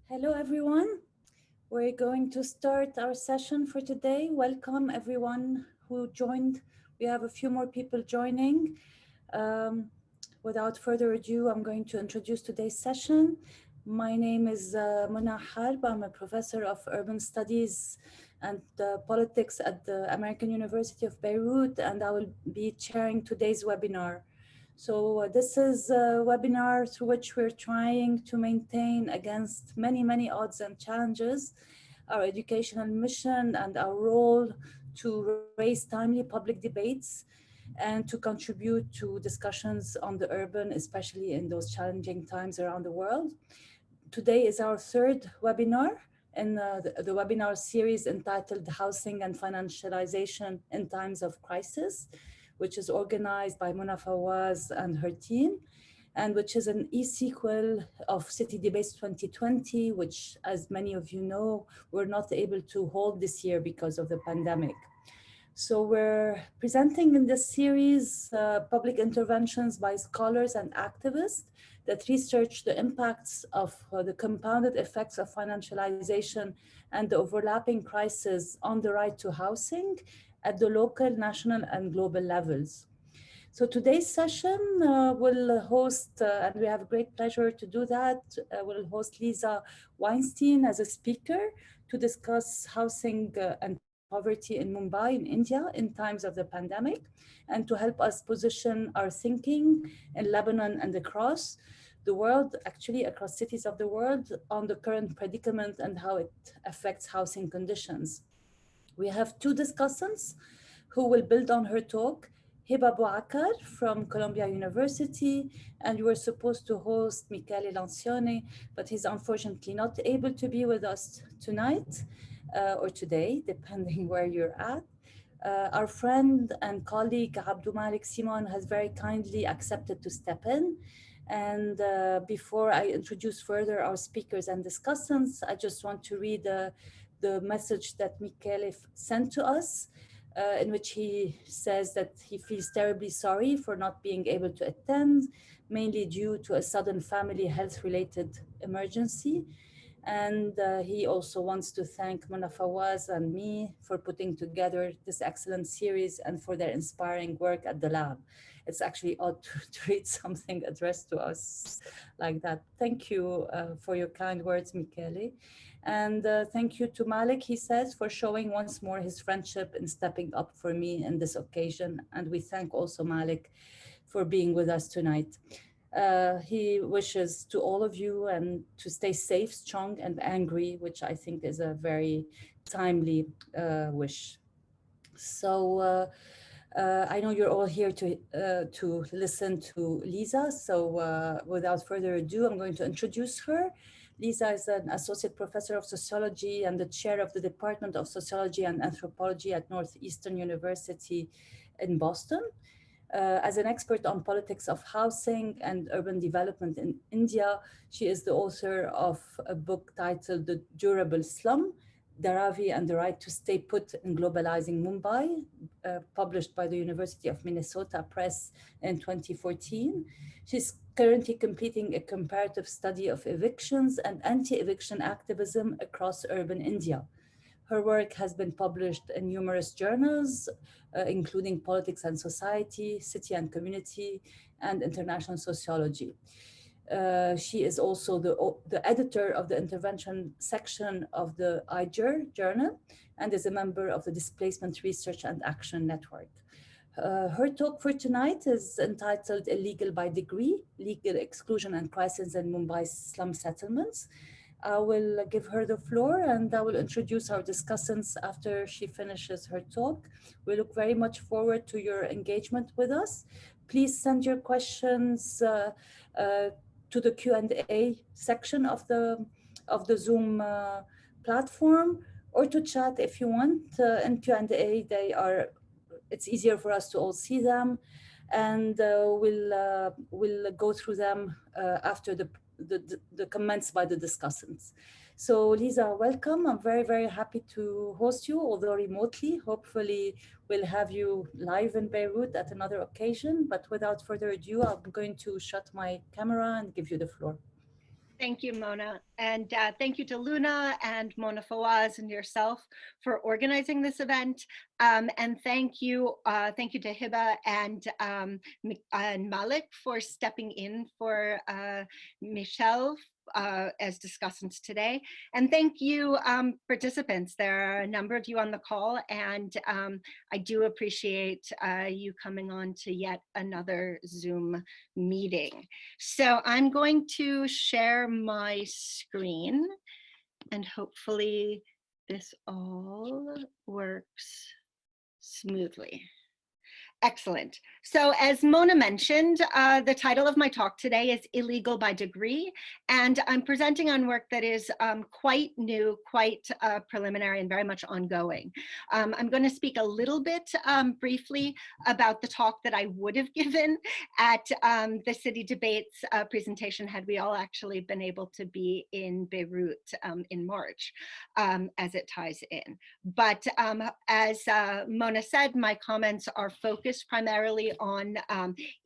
Hello, everyone. We're going to start our session for today. Welcome, everyone who joined. We have a few more people joining. Um, Without further ado, I'm going to introduce today's session. My name is Mona Harb. I'm a professor of urban studies and politics at the American University of Beirut, and I will be chairing today's webinar. So this is a webinar through which we're trying to maintain against many odds and challenges our educational mission and our role to raise timely public debates and to contribute to discussions on the urban, especially in those challenging times around the world. Today is our third webinar in the webinar series entitled Housing and Financialization in Times of Crisis, which is organized by Mona Fawaz and her team, and which is an e-sequel of City Debates 2020, which, as many of you know, we're not able to hold this year because of the pandemic. So we're presenting in this series public interventions by scholars and activists that research the impacts of the compounded effects of financialization and the overlapping crisis on the right to housing at the local, national, and global levels. So today's session will host, and we have a great pleasure to do that, will host Liza Weinstein as a speaker to discuss housing and poverty in Mumbai in India in times of the pandemic, and to help us position our thinking in Lebanon and across the world, actually across cities of the world, on the current predicament and how it affects housing conditions. We have two discussants who will build on her talk. Hiba Bouakar from Columbia University, and we were supposed to host Michele Lancione, but he's unfortunately not able to be with us tonight or today, depending where you're at. Our friend and colleague Abdou Malik Simon has very kindly accepted to step in. And before I introduce further our speakers and discussants, I just want to read the message that Michele sent to us, in which he says that he feels terribly sorry for not being able to attend, mainly due to a sudden family health-related emergency. And he also wants to thank Mona Fawaz and me for putting together this excellent series and for their inspiring work at the lab. It's actually odd to read something addressed to us like that. Thank you for your kind words, Michele. And thank you to Malik, he says, for showing once more his friendship and stepping up for me in this occasion. And we thank also Malik for being with us tonight. He wishes to all of you and to stay safe, strong, and angry, which I think is a very timely wish. So I know you're all here to listen to Liza. So without further ado, I'm going to introduce her. Liza is an associate professor of sociology and the chair of the Department of Sociology and Anthropology at Northeastern University in Boston. As an expert on politics of housing and urban development in India, she is the author of a book titled The Durable Slum, Dharavi and the Right to Stay Put in Globalizing Mumbai, published by the University of Minnesota Press in 2014. She's currently completing a comparative study of evictions and anti-eviction activism across urban India. Her work has been published in numerous journals, including Politics and Society, City and Community, and International Sociology. She is also the editor of the intervention section of the IJER journal and is a member of the Displacement Research and Action Network. Her talk for tonight is entitled Illegal by Degree, Legal Exclusion and Crisis in Mumbai's Slum Settlements. I will give her the floor and I will introduce our discussants after she finishes her talk. We look very much forward to your engagement with us. Please send your questions to the Q&A section of the Zoom platform, or to chat if you want. In Q&A, it's easier for us to all see them, and we'll go through them after the comments by the discussants. So Liza, welcome. I'm very happy to host you, although remotely. Hopefully we'll have you live in Beirut at another occasion, but without further ado, I'm going to shut my camera and give you the floor. Thank you, Mona. And thank you to Luna and Mona Fawaz and yourself for organizing this event. And thank you to Hiba and Malik for stepping in for Michelle as discussants today. And thank you, participants. There are a number of you on the call, and I do appreciate you coming on to yet another Zoom meeting. So I'm going to share my screen, and hopefully this all works smoothly. Excellent. So as Mona mentioned, the title of my talk today is Illegal by Degree, and I'm presenting on work that is quite new, quite preliminary, and very much ongoing. I'm going to speak a little bit briefly about the talk that I would have given at the City Debates presentation had we all actually been able to be in Beirut in March, as it ties in. But as Mona said, my comments are focused primarily on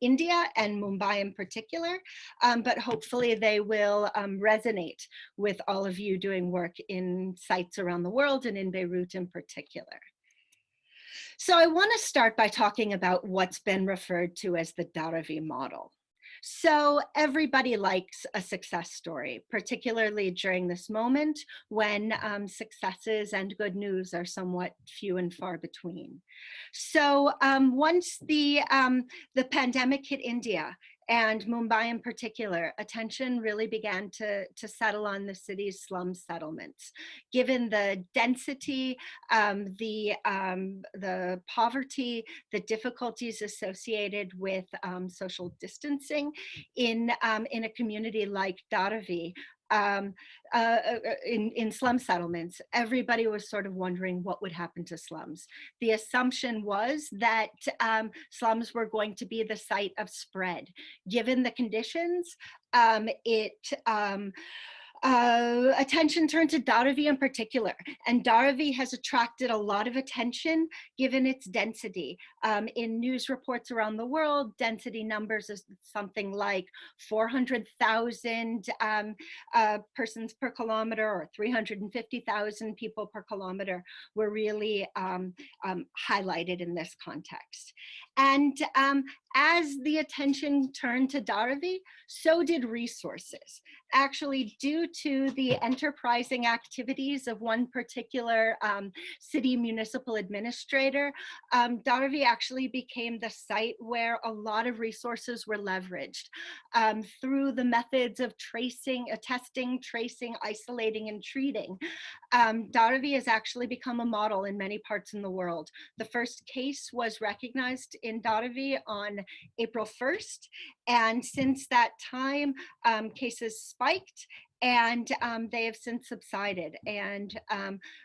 India and Mumbai in particular, but hopefully they will resonate with all of you doing work in sites around the world and in Beirut in particular. So I want to start by talking about what's been referred to as the Dharavi model. So everybody likes a success story, particularly during this moment when successes and good news are somewhat few and far between. So once the pandemic hit India, and Mumbai in particular, attention really began to settle on the city's slum settlements. Given the density, the poverty, the difficulties associated with social distancing in a community like Dharavi, in slum settlements, everybody was sort of wondering what would happen to slums. The assumption was that slums were going to be the site of spread. Given the conditions, attention turned to Dharavi in particular, and Dharavi has attracted a lot of attention given its density. In news reports around the world, density numbers is something like 400,000 persons per kilometer or 350,000 people per kilometer were really highlighted in this context. And as the attention turned to Dharavi, so did resources. Actually, due to the enterprising activities of one particular city municipal administrator, Dharavi actually became the site where a lot of resources were leveraged through the methods of tracing, testing, tracing, isolating, and treating. Dharavi has actually become a model in many parts in the world. The first case was recognized in Dharavi on April 1st, and since that time, cases spiked, and they have since subsided. And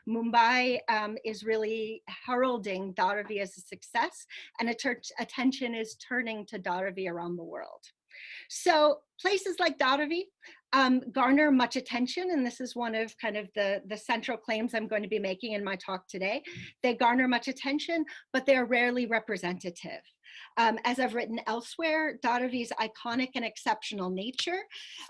Mumbai is really heralding Dharavi as a success, and attention is turning to Dharavi around the world. So places like Dharavi garner much attention, and this is one of kind of the central claims I'm going to be making in my talk today. They garner much attention, but they're rarely representative. As I've written elsewhere, Dharavi's iconic and exceptional nature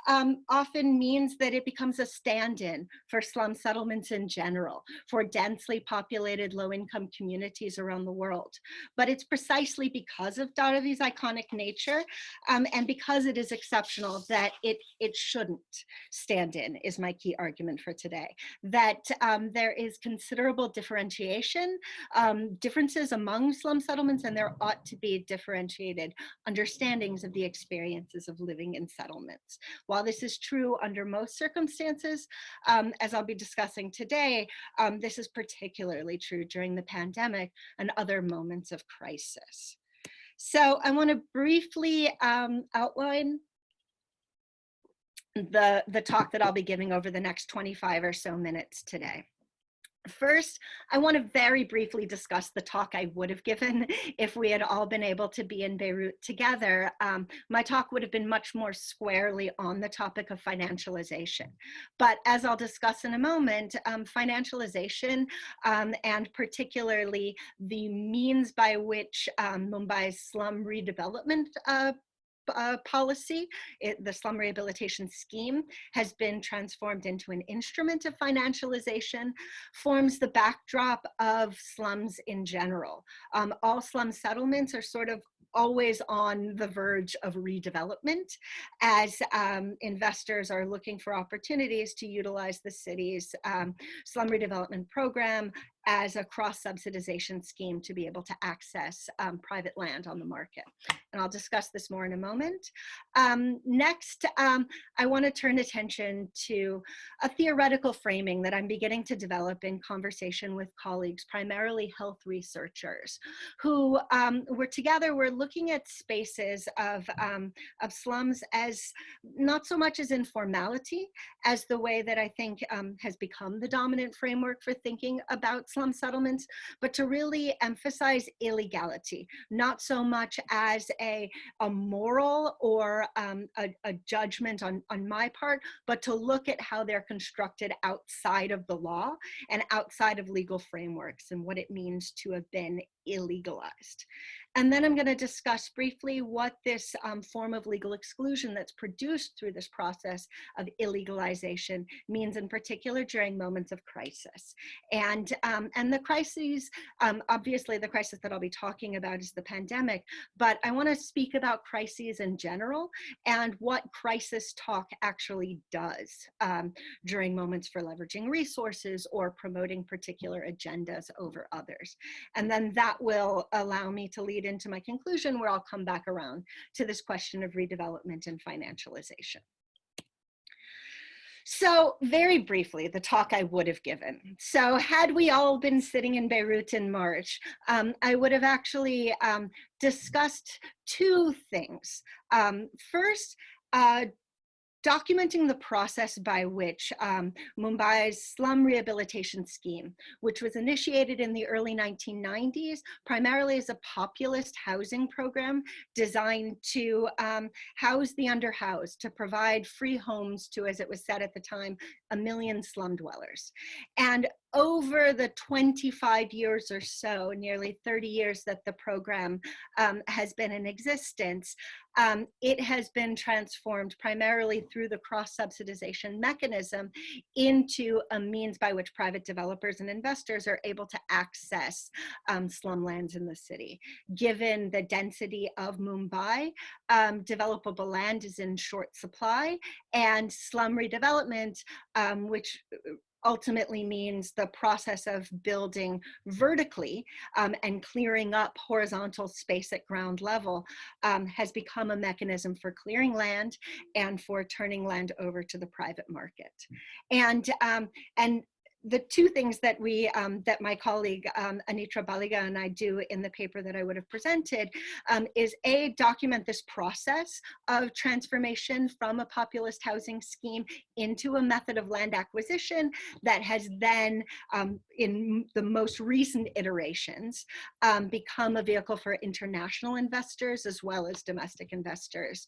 often means that it becomes a stand-in for slum settlements in general, for densely populated low-income communities around the world. But it's precisely because of Dharavi's iconic nature and because it is exceptional that it shouldn't stand in, is my key argument for today. That there is considerable differentiation, differences among slum settlements, and there ought to be differentiated understandings of the experiences of living in settlements. While this is true under most circumstances, as I'll be discussing today, this is particularly true during the pandemic and other moments of crisis. So I want to briefly outline the talk that I'll be giving over the next 25 or so minutes today. First, I want to very briefly discuss the talk I would have given if we had all been able to be in Beirut together. My talk would have been much more squarely on the topic of financialization. But as I'll discuss in a moment, financialization and particularly the means by which Mumbai's slum redevelopment policy. The slum rehabilitation scheme has been transformed into an instrument of financialization, forms the backdrop of slums in general. All slum settlements are sort of always on the verge of redevelopment as investors are looking for opportunities to utilize the city's slum redevelopment program as a cross-subsidization scheme to be able to access private land on the market. And I'll discuss this more in a moment. Next, I want to turn attention to a theoretical framing that I'm beginning to develop in conversation with colleagues, primarily health researchers, who we're looking at spaces of slums as not so much as informality as the way that I think has become the dominant framework for thinking about slum settlements, but to really emphasize illegality, not so much as a moral or a judgment on my part, but to look at how they're constructed outside of the law and outside of legal frameworks and what it means to have been illegalized. And then I'm going to discuss briefly what this form of legal exclusion that's produced through this process of illegalization means in particular during moments of crisis. And the crises, obviously the crisis that I'll be talking about is the pandemic, but I want to speak about crises in general and what crisis talk actually does during moments for leveraging resources or promoting particular agendas over others. And then that will allow me to lead into my conclusion, where I'll come back around to this question of redevelopment and financialization. So very briefly, the talk I would have given. So had we all been sitting in Beirut in March, I would have actually discussed two things. First, documenting the process by which Mumbai's slum rehabilitation scheme, which was initiated in the early 1990s, primarily as a populist housing program designed to house the underhoused, to provide free homes to, as it was said at the time, 1 million slum dwellers. And over the 25 years or so, nearly 30 years that the program has been in existence, it has been transformed primarily through the cross-subsidization mechanism into a means by which private developers and investors are able to access slum lands in the city. Given the density of Mumbai, developable land is in short supply, and slum redevelopment, which ultimately means the process of building vertically and clearing up horizontal space at ground level has become a mechanism for clearing land and for turning land over to the private market. And the two things that we, that my colleague Anitra Baliga and I do in the paper that I would have presented is A, document this process of transformation from a populist housing scheme into a method of land acquisition that has then, in the most recent iterations, become a vehicle for international investors as well as domestic investors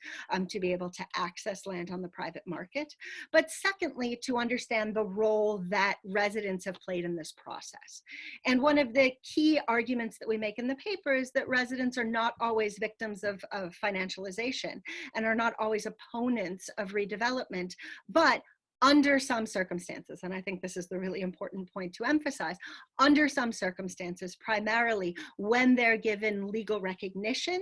to be able to access land on the private market. But secondly, to understand the role that residents have played in this process. And one of the key arguments that we make in the paper is that residents are not always victims of financialization and are not always opponents of redevelopment, but under some circumstances, and I think this is the really important point to emphasize, under some circumstances, primarily when they're given legal recognition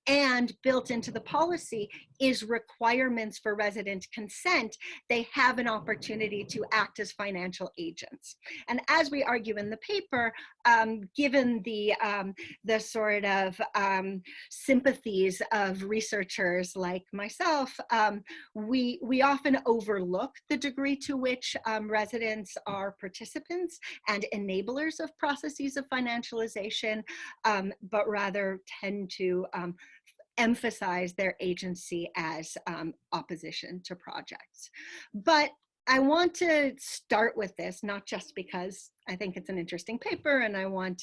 and built into the policy is requirements for resident consent, they have an opportunity to act as financial agents. And as we argue in the paper, given the sort of sympathies of researchers like myself, we often overlook the degree to which residents are participants and enablers of processes of financialization, but rather tend to emphasize their agency as opposition to projects. But I want to start with this, not just because I think it's an interesting paper and I want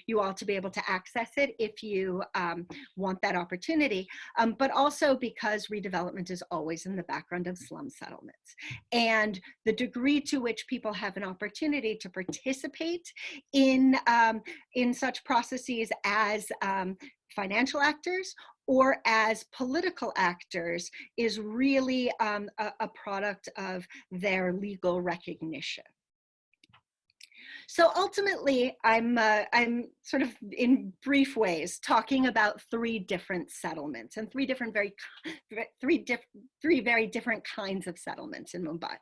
you all to be able to access it if you want that opportunity, but also because redevelopment is always in the background of slum settlements. And the degree to which people have an opportunity to participate in such processes as financial actors or as political actors is really a product of their legal recognition. So ultimately, I'm sort of in brief ways talking about three different settlements and three very different kinds of settlements in Mumbai.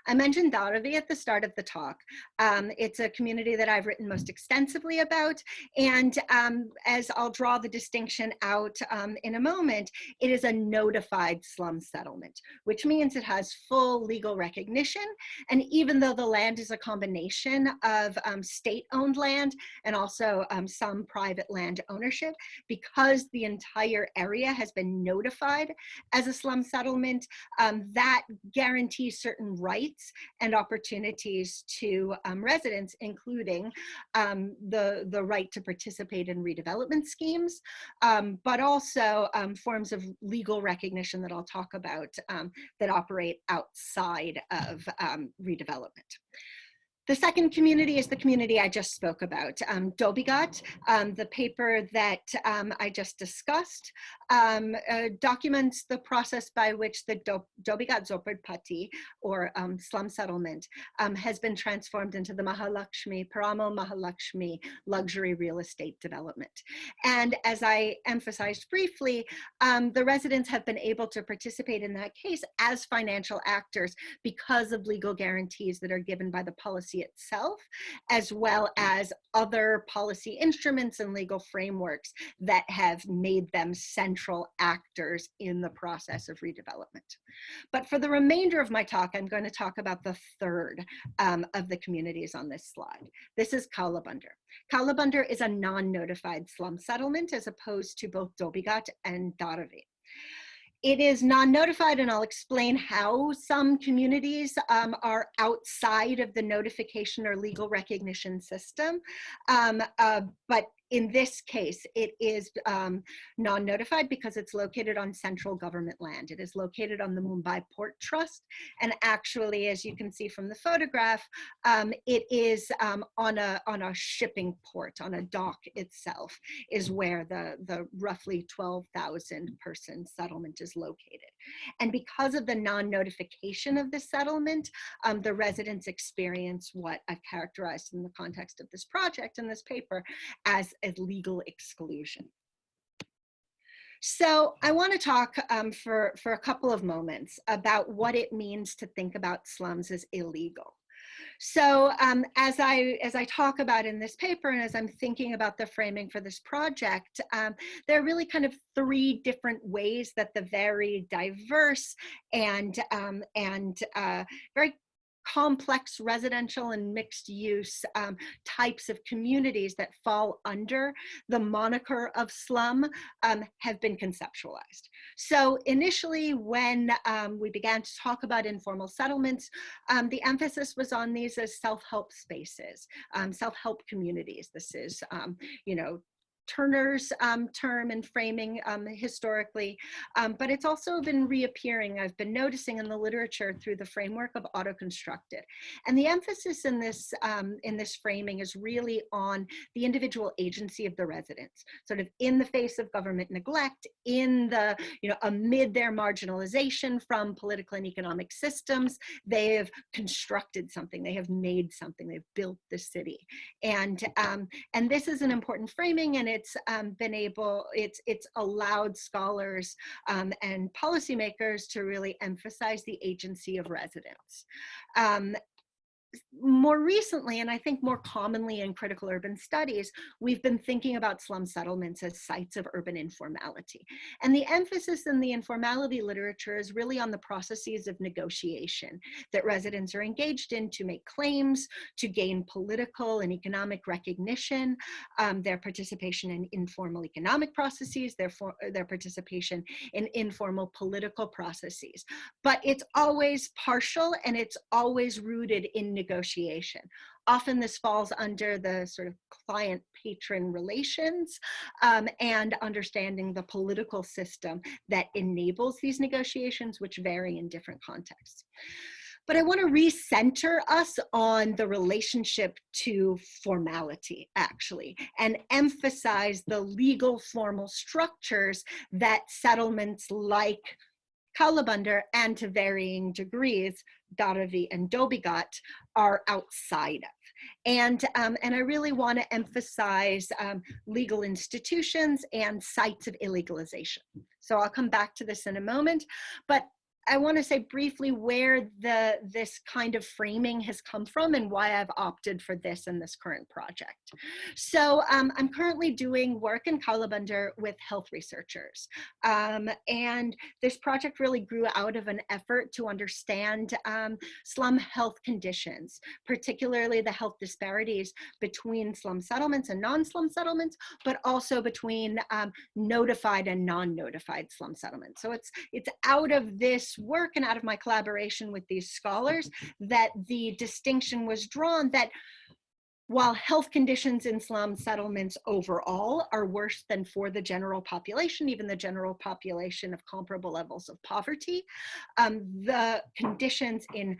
I mentioned Dharavi at the start of the talk. It's a community that I've written most extensively about, and as I'll draw the distinction out in a moment, it is a notified slum settlement, which means it has full legal recognition. And even though the land is a combination of state-owned land and also some private land ownership, because the entire area has been notified as a slum settlement, that guarantees certain rights and opportunities to residents, including the right to participate in redevelopment schemes, but also forms of legal recognition that I'll talk about that operate outside of redevelopment. The second community is the community I just spoke about, Dobhigat. The paper that I just discussed documents the process by which the Dobhigat Zoppadpatti, or slum settlement, has been transformed into the Paramo Mahalakshmi luxury real estate development. And as I emphasized briefly, the residents have been able to participate in that case as financial actors because of legal guarantees that are given by the policy itself, as well as other policy instruments and legal frameworks that have made them central actors in the process of redevelopment. But for the remainder of my talk, I'm going to talk about the third of the communities on this slide. This is Kaulabandar. Kaulabandar is a non-notified slum settlement as opposed to both Dobhigat and Dharavi. It is non-notified, and I'll explain how some communities are outside of the notification or legal recognition system. But in this case, it is non-notified because it's located on central government land. It is located on the Mumbai Port Trust. And actually, as you can see from the photograph, it is on a shipping port, on a dock itself, is where the roughly 12,000 person settlement is located. And because of the non-notification of this settlement, the residents experience what I've characterized in the context of this project and this paper as legal exclusion. So I want to talk for a couple of moments about what it means to think about slums as illegal. So as I talk about in this paper, and as I'm thinking about the framing for this project, there are really kind of three different ways that the very diverse and very complex residential and mixed use types of communities that fall under the moniker of slum have been conceptualized. So initially, when we began to talk about informal settlements, the emphasis was on these as self-help spaces, self-help communities. This is, you know, Turner's term and framing historically, but it's also been reappearing, I've been noticing in the literature, through the framework of auto-constructed. And the emphasis in this framing is really on the individual agency of the residents, sort of in the face of government neglect, in the, you know, amid their marginalization from political and economic systems, they have constructed something, they have made something, they've built the city. And this is an important framing, and it's allowed scholars and policymakers to really emphasize the agency of residents. More recently, and I think more commonly in critical urban studies, we've been thinking about slum settlements as sites of urban informality. And the emphasis in the informality literature is really on the processes of negotiation that residents are engaged in to make claims, to gain political and economic recognition, their participation in informal economic processes, their participation in informal political processes. But it's always partial, and it's always rooted in negotiation. Often this falls under the sort of client-patron relations and understanding the political system that enables these negotiations, which vary in different contexts. But I want to recenter us on the relationship to formality, actually, and emphasize the legal formal structures that settlements like Kaulabundar, and to varying degrees, Dharavi and Dobighat, are outside of. And I really want to emphasize legal institutions and sites of illegalization. So I'll come back to this in a moment, but I want to say briefly where this kind of framing has come from and why I've opted for this in this current project. So I'm currently doing work in Kaulabundar with health researchers. And this project really grew out of an effort to understand slum health conditions, particularly the health disparities between slum settlements and non-slum settlements, but also between notified and non-notified slum settlements. So it's out of this work and out of my collaboration with these scholars that the distinction was drawn that while health conditions in slum settlements overall are worse than for the general population, even the general population of comparable levels of poverty, the conditions in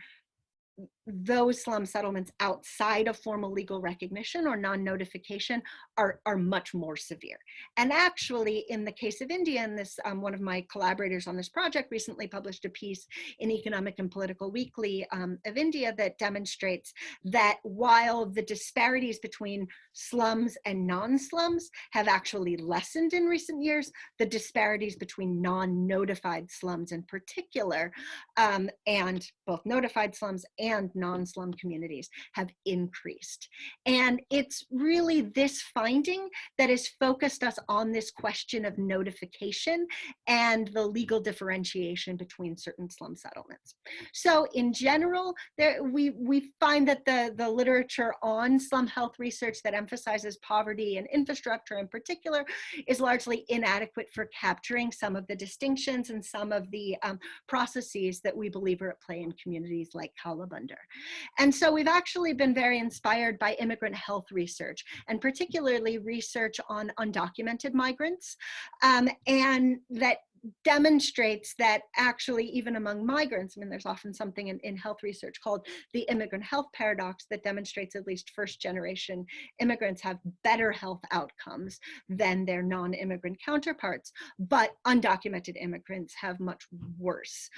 those slum settlements outside of formal legal recognition or non-notification are much more severe. And actually, in the case of India, and this one of my collaborators on this project recently published a piece in Economic and Political Weekly of India that demonstrates that while the disparities between slums and non-slums have actually lessened in recent years, the disparities between non-notified slums in particular, and both notified slums and non-slum communities have increased. And it's really this finding that has focused us on this question of notification and the legal differentiation between certain slum settlements. So in general, we find that the literature on slum health research that emphasizes poverty and infrastructure in particular is largely inadequate for capturing some of the distinctions and some of the processes that we believe are at play in communities like Kaulabundar. And so we've actually been very inspired by immigrant health research, and particularly research on undocumented migrants, and that demonstrates that actually even among migrants, I mean, there's often something in health research called the immigrant health paradox that demonstrates at least first generation immigrants have better health outcomes than their non-immigrant counterparts, but undocumented immigrants have much worse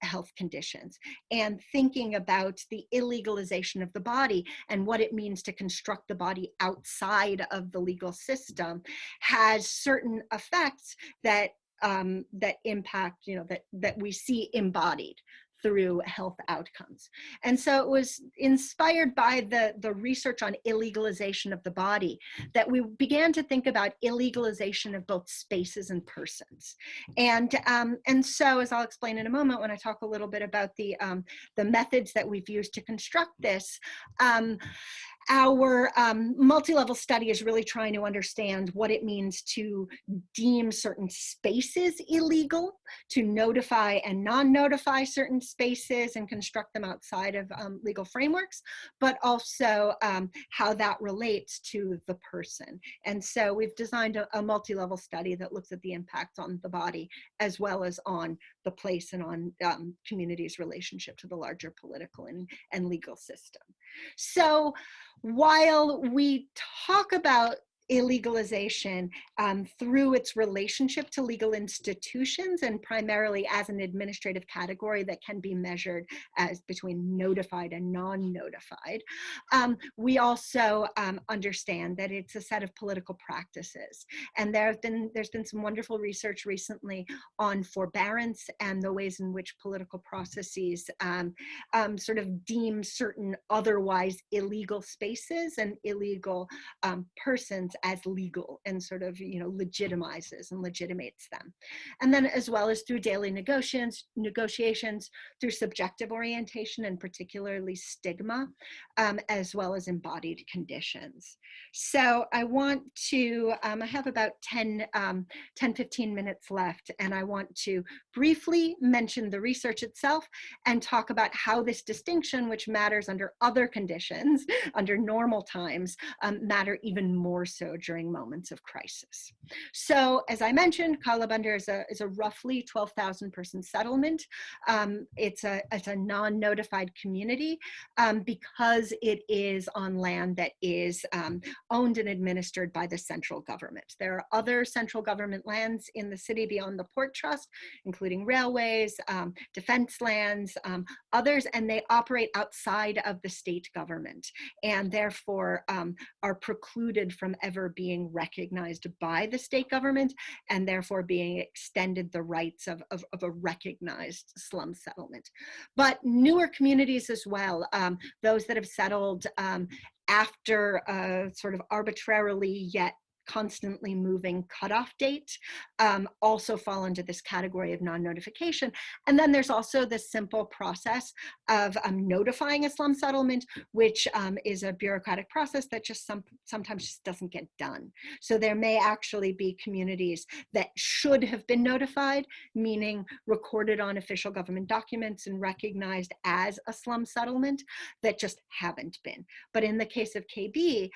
health conditions. And thinking about the illegalization of the body and what it means to construct the body outside of the legal system has certain effects that that impact, that we see embodied through health outcomes. And so it was inspired by the research on illegalization of the body that we began to think about illegalization of both spaces and persons. And so, as I'll explain in a moment when I talk a little bit about the methods that we've used to construct this, our multi-level study is really trying to understand what it means to deem certain spaces illegal, to notify and non-notify certain spaces and construct them outside of legal frameworks, but also how that relates to the person. And so we've designed a multi-level study that looks at the impact on the body as well as on the place and on communities' relationship to the larger political and legal system. So while we talk about illegalization through its relationship to legal institutions and primarily as an administrative category that can be measured as between notified and non-notified, we also understand that it's a set of political practices. And there's been some wonderful research recently on forbearance and the ways in which political processes sort of deem certain otherwise illegal spaces and illegal persons as legal and sort of, legitimizes and legitimates them. And then as well as through daily negotiations through subjective orientation and particularly stigma, as well as embodied conditions. So I want to, I have about 10, 15 minutes left, and I want to briefly mention the research itself and talk about how this distinction, which matters under other conditions, under normal times, matter even more so also during moments of crisis. So as I mentioned, Kala Bandar is a roughly 12,000 person settlement. It's a non-notified community because it is on land that is owned and administered by the central government. There are other central government lands in the city beyond the Port Trust, including railways, defense lands, others, and they operate outside of the state government, and therefore are precluded from ever being recognized by the state government, and therefore being extended the rights of a recognized slum settlement. But newer communities as well, those that have settled after a sort of arbitrarily yet constantly moving cutoff date also fall into this category of non-notification. And then there's also the simple process of notifying a slum settlement, which is a bureaucratic process that just sometimes just doesn't get done. So there may actually be communities that should have been notified, meaning recorded on official government documents and recognized as a slum settlement, that just haven't been. But in the case of KB,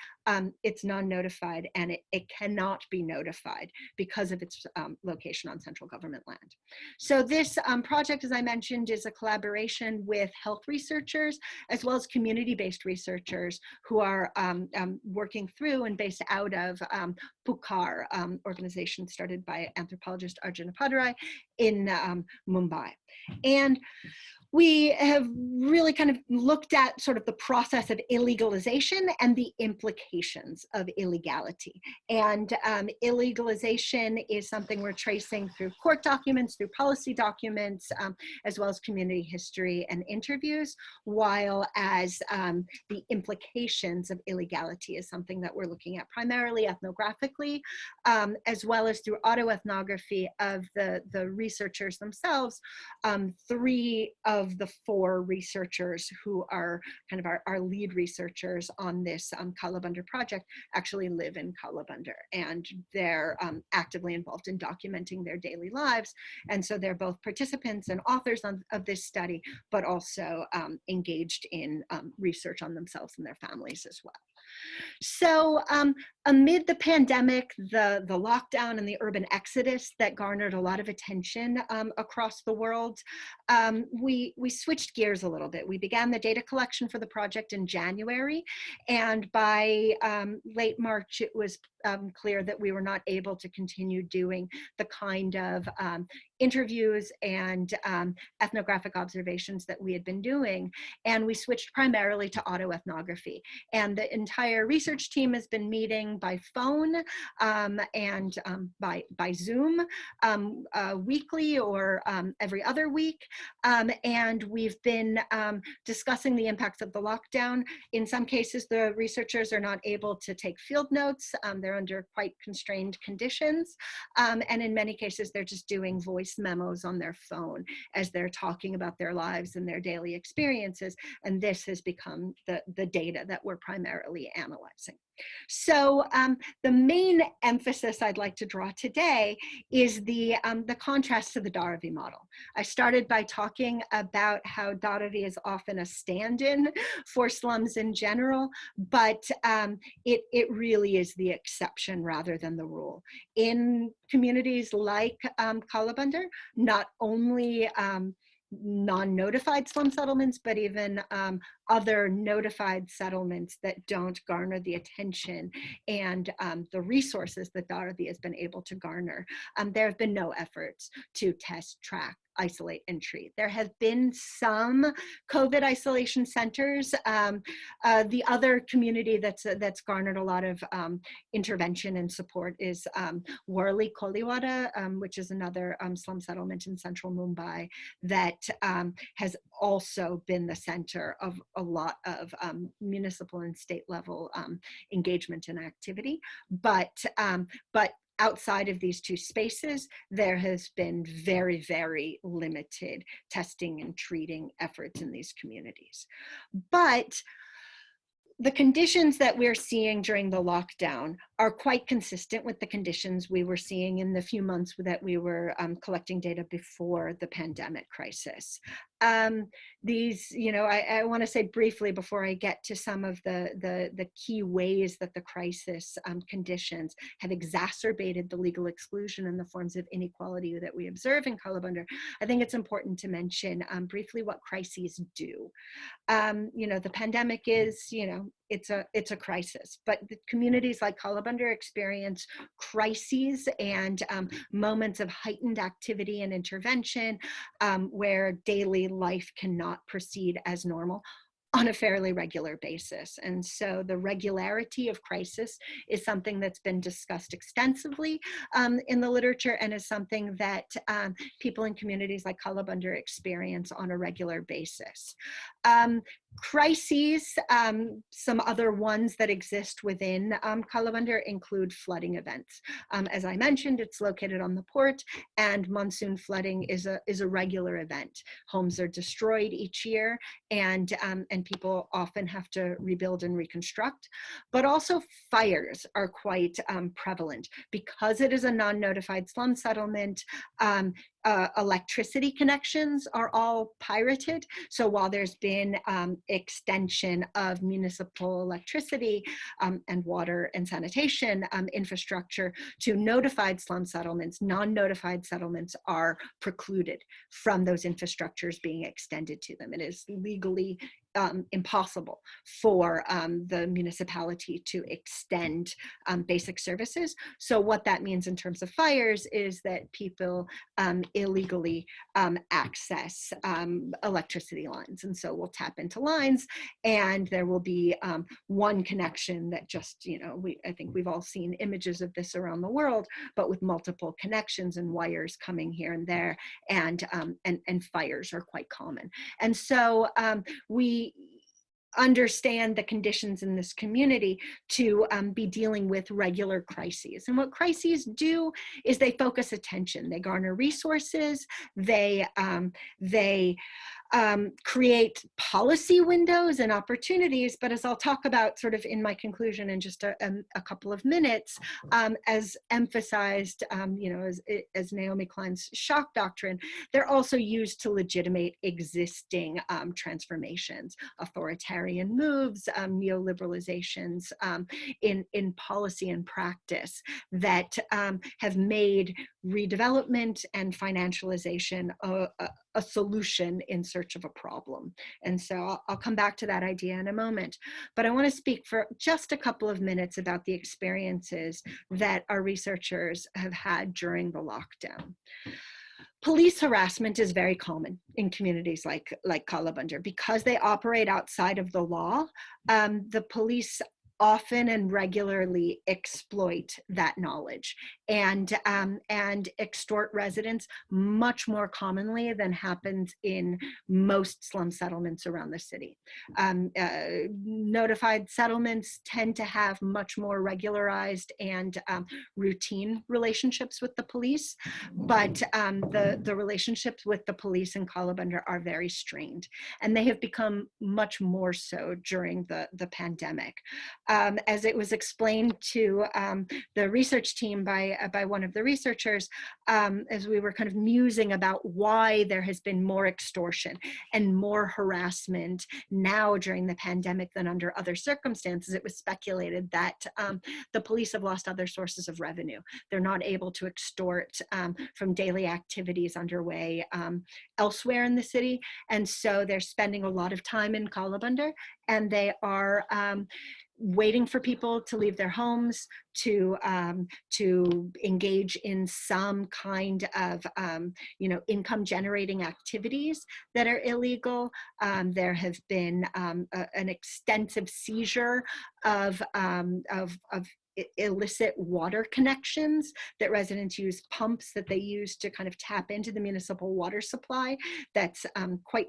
it's non-notified, and it cannot be notified because of its location on central government land. So this project, as I mentioned, is a collaboration with health researchers as well as community-based researchers who are working through and based out of Pukar, organization started by anthropologist Arjuna Padarai in Mumbai. And we have really kind of looked at sort of the process of illegalization and the implications of illegality. And illegalization is something we're tracing through court documents, through policy documents, as well as community history and interviews, while as the implications of illegality is something that we're looking at primarily ethnographically, as well as through autoethnography of the researchers themselves. 3 of the 4 researchers who are kind of our lead researchers on this Kala Bandar project actually live in Kala Bandar, and they're actively involved in documenting their daily lives. And so they're both participants and authors of this study, but also engaged in research on themselves and their families as well. So amid the pandemic, the lockdown and the urban exodus that garnered a lot of attention across the world, we switched gears a little bit. We began the data collection for the project in January, and by late March, it was clear that we were not able to continue doing the kind of interviews and ethnographic observations that we had been doing, and we switched primarily to autoethnography. And the entire research team has been meeting by phone and by Zoom weekly or every other week, and we've been discussing the impacts of the lockdown. In some cases, the researchers are not able to take field notes. They're under quite constrained conditions, and in many cases, they're just doing voice memos on their phone as they're talking about their lives and their daily experiences, and this has become the data that we're primarily analyzing. So the main emphasis I'd like to draw today is the contrast to the Dharavi model. I started by talking about how Dharavi is often a stand-in for slums in general, but it really is the exception rather than the rule. In communities like Kala Bandar, not only non-notified slum settlements, but even other notified settlements that don't garner the attention and the resources that Dharavi has been able to garner. There have been no efforts to test, track, isolate, and treat. There have been some COVID isolation centers. The other community that's garnered a lot of intervention and support is Worli Koliwada, which is another slum settlement in central Mumbai that has also been the center of a lot of municipal and state level engagement and activity. But outside of these 2 spaces, there has been very, very limited testing and treating efforts in these communities. But the conditions that we're seeing during the lockdown are quite consistent with the conditions we were seeing in the few months that we were collecting data before the pandemic crisis. These, I want to say briefly before I get to some of the key ways that the crisis conditions have exacerbated the legal exclusion and the forms of inequality that we observe in Kalabandar. I think it's important to mention briefly what crises do. The pandemic is, it's a crisis, but the communities like Kalabandar experience crises and moments of heightened activity and intervention where daily life cannot proceed as normal on a fairly regular basis. And so the regularity of crisis is something that's been discussed extensively in the literature, and is something that people in communities like Kalabandar experience on a regular basis. Crises, some other ones that exist within Kalabandar include flooding events. As I mentioned, it's located on the port, and monsoon flooding is a regular event. Homes are destroyed each year, and people often have to rebuild and reconstruct. But also fires are quite prevalent. Because it is a non-notified slum settlement, electricity connections are all pirated. So while there's been extension of municipal electricity and water and sanitation infrastructure to notified slum settlements, non-notified settlements are precluded from those infrastructures being extended to them. It is legally impossible for the municipality to extend basic services. So what that means in terms of fires is that people illegally access electricity lines. And so we'll tap into lines, and there will be one connection that just, I think we've all seen images of this around the world, but with multiple connections and wires coming here and there, and fires are quite common. And so we understand the conditions in this community to be dealing with regular crises. And what crises do is they focus attention, they garner resources, they create policy windows and opportunities. But as I'll talk about sort of in my conclusion in just a couple of minutes, as emphasized, as Naomi Klein's shock doctrine, they're also used to legitimate existing transformations, authoritarian moves, neoliberalizations in policy and practice that have made redevelopment and financialization a solution in search of a problem. And so I'll come back to that idea in a moment. But I want to speak for just a couple of minutes about the experiences that our researchers have had during the lockdown. Police harassment is very common in communities like Kalabandar. Because they operate outside of the law, the police often and regularly exploit that knowledge and extort residents much more commonly than happens in most slum settlements around the city. Notified settlements tend to have much more regularized and routine relationships with the police, but the relationships with the police in Kalabandar are very strained, and they have become much more so during the pandemic. As it was explained to the research team by one of the researchers, as we were kind of musing about why there has been more extortion and more harassment now during the pandemic than under other circumstances, it was speculated that the police have lost other sources of revenue. They're not able to extort from daily activities underway elsewhere in the city, and so they're spending a lot of time in Kalabandar, and they are waiting for people to leave their homes to engage in some kind of income generating activities that are illegal. There have been an extensive seizure of illicit water connections that residents use, pumps that they use to kind of tap into the municipal water supply that's quite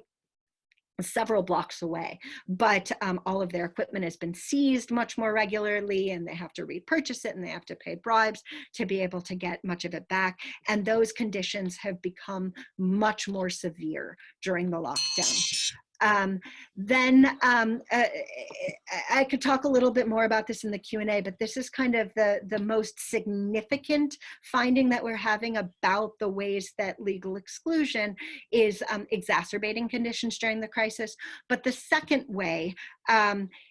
several blocks away, but all of their equipment has been seized much more regularly, and they have to repurchase it, and they have to pay bribes to be able to get much of it back. And those conditions have become much more severe during the lockdown. I could talk a little bit more about this in the Q&A, but this is kind of the most significant finding that we're having about the ways that legal exclusion is exacerbating conditions during the crisis. But the second way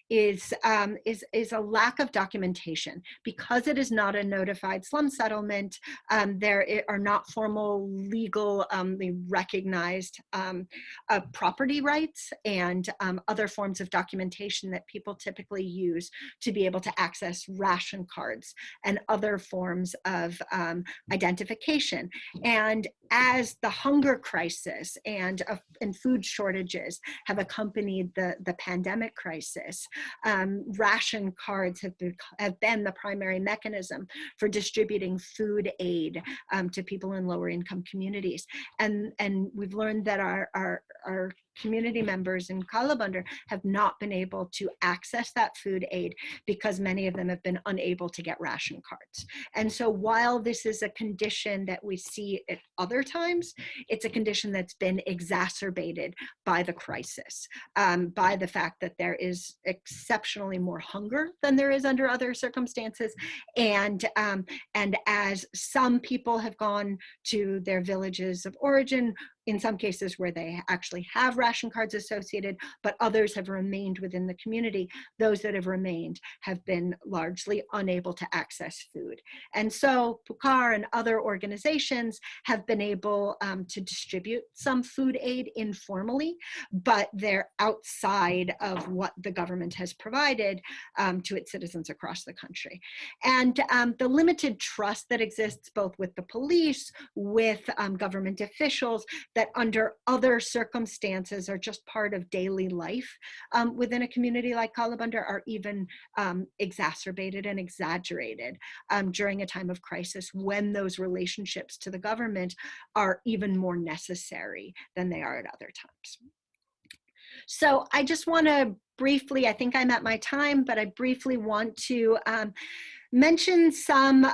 is a lack of documentation. Because it is not a notified slum settlement, there are not formal legal recognized property rights and other forms of documentation that people typically use to be able to access ration cards and other forms of identification. And as the hunger crisis and food shortages have accompanied the pandemic crisis, ration cards have been the primary mechanism for distributing food aid to people in lower income communities. And we've learned that our community members in Kalabandar have not been able to access that food aid because many of them have been unable to get ration cards. And so while this is a condition that we see at other times, it's a condition that's been exacerbated by the crisis, by the fact that there is exceptionally more hunger than there is under other circumstances. And as some people have gone to their villages of origin, in some cases where they actually have ration cards associated, but others have remained within the community. Those that have remained have been largely unable to access food. And so Pukar and other organizations have been able to distribute some food aid informally, but they're outside of what the government has provided to its citizens across the country. And the limited trust that exists both with the police, with government officials, that under other circumstances are just part of daily life within a community like Kalabandar are even exacerbated and exaggerated during a time of crisis when those relationships to the government are even more necessary than they are at other times. So I just want to briefly, I think I'm at my time, but I briefly want to mention some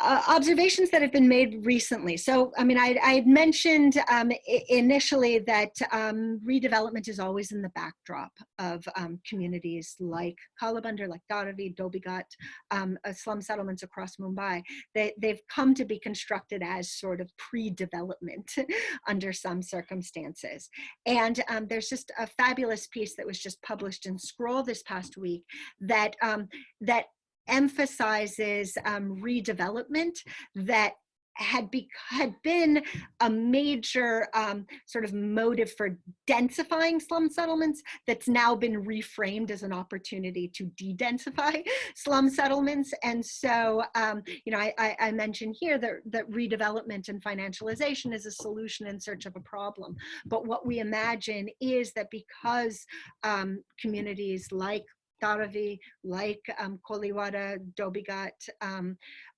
observations that have been made recently. So, I mean, I had mentioned initially that redevelopment is always in the backdrop of communities like Kalabandar, like Dharavi, Dobighat, slum settlements across Mumbai. They've come to be constructed as sort of pre-development under some circumstances. And there's just a fabulous piece that was just published in Scroll this past week that emphasizes redevelopment that had been a major sort of motive for densifying slum settlements that's now been reframed as an opportunity to de-densify slum settlements. And so, you know, I mentioned here that redevelopment and financialization is a solution in search of a problem. But what we imagine is that because communities like Dharavi, like Koliwada, Dobighat,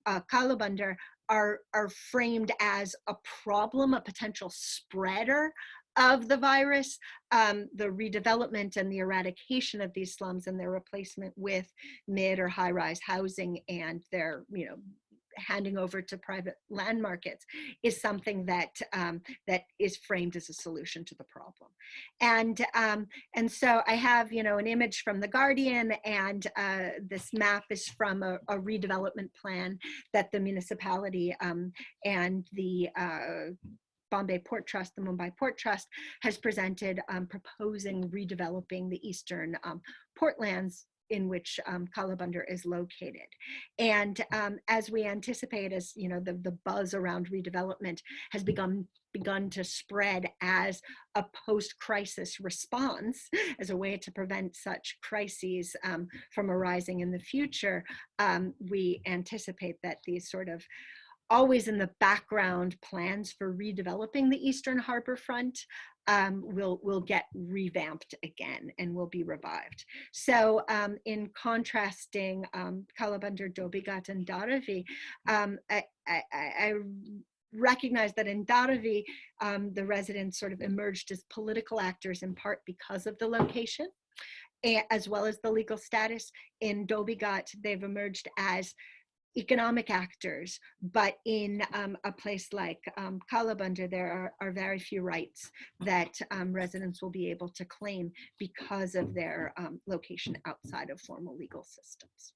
Kalabandar are framed as a problem, a potential spreader of the virus. The redevelopment and the eradication of these slums and their replacement with mid or high-rise housing and their, you know, handing over to private land markets is something that that is framed as a solution to the problem. And so I have, you know, an image from The Guardian, and this map is from a redevelopment plan that the municipality and the Bombay Port Trust, the Mumbai Port Trust, has presented proposing redeveloping the eastern portlands in which Kalabandar is located. And as we anticipate, as you know, the buzz around redevelopment has begun to spread as a post-crisis response, as a way to prevent such crises from arising in the future, we anticipate that these sort of always in the background plans for redeveloping the Eastern Harbor Front will get revamped again and will be revived. So in contrasting Kalabandar, Dobighat, and Dharavi, I recognize that in Dharavi, the residents sort of emerged as political actors in part because of the location, as well as the legal status. In Dobighat, they've emerged as economic actors, but in a place like Kalabandha, there are very few rights that residents will be able to claim because of their location outside of formal legal systems.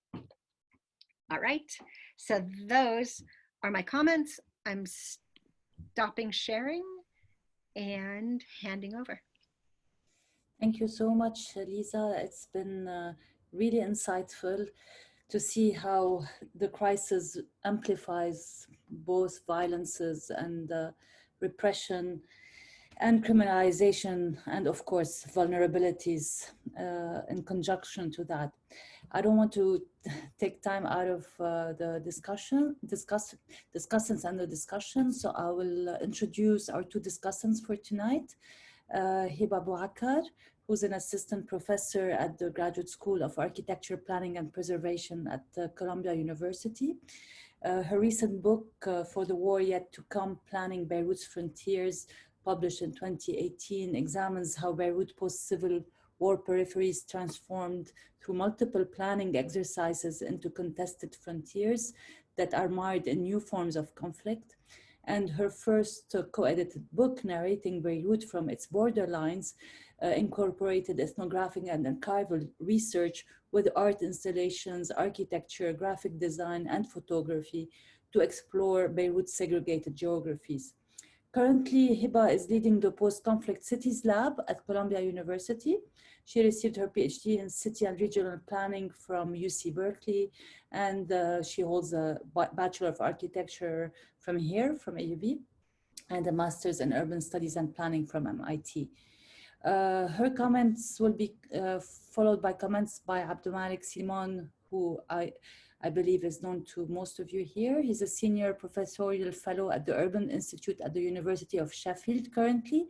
All right, so those are my comments. I'm stopping sharing and handing over. Thank you so much, Liza. It's been really insightful to see how the crisis amplifies both violences and repression and criminalization, and of course vulnerabilities in conjunction to that. I don't want to take time out of the discussants and the discussion, so I will introduce our two discussants for tonight. Hiba Bouakar, who's an assistant professor at the Graduate School of Architecture, Planning and Preservation at Columbia University. Her recent book, For the War Yet to Come, Planning Beirut's Frontiers, published in 2018, examines how Beirut post-civil war peripheries transformed through multiple planning exercises into contested frontiers that are mired in new forms of conflict. And her first co-edited book, narrating Beirut from its borderlines, incorporated ethnographic and archival research with art installations, architecture, graphic design, and photography to explore Beirut's segregated geographies. Currently, Hiba is leading the Post-Conflict Cities Lab at Columbia University. She received her PhD in City and Regional Planning from UC Berkeley, and she holds a Bachelor of Architecture from AUB, and a Master's in Urban Studies and Planning from MIT. Her comments will be followed by comments by Abdulmalik Simon, who I believe is known to most of you here. He's a senior professorial fellow at the Urban Institute at the University of Sheffield currently,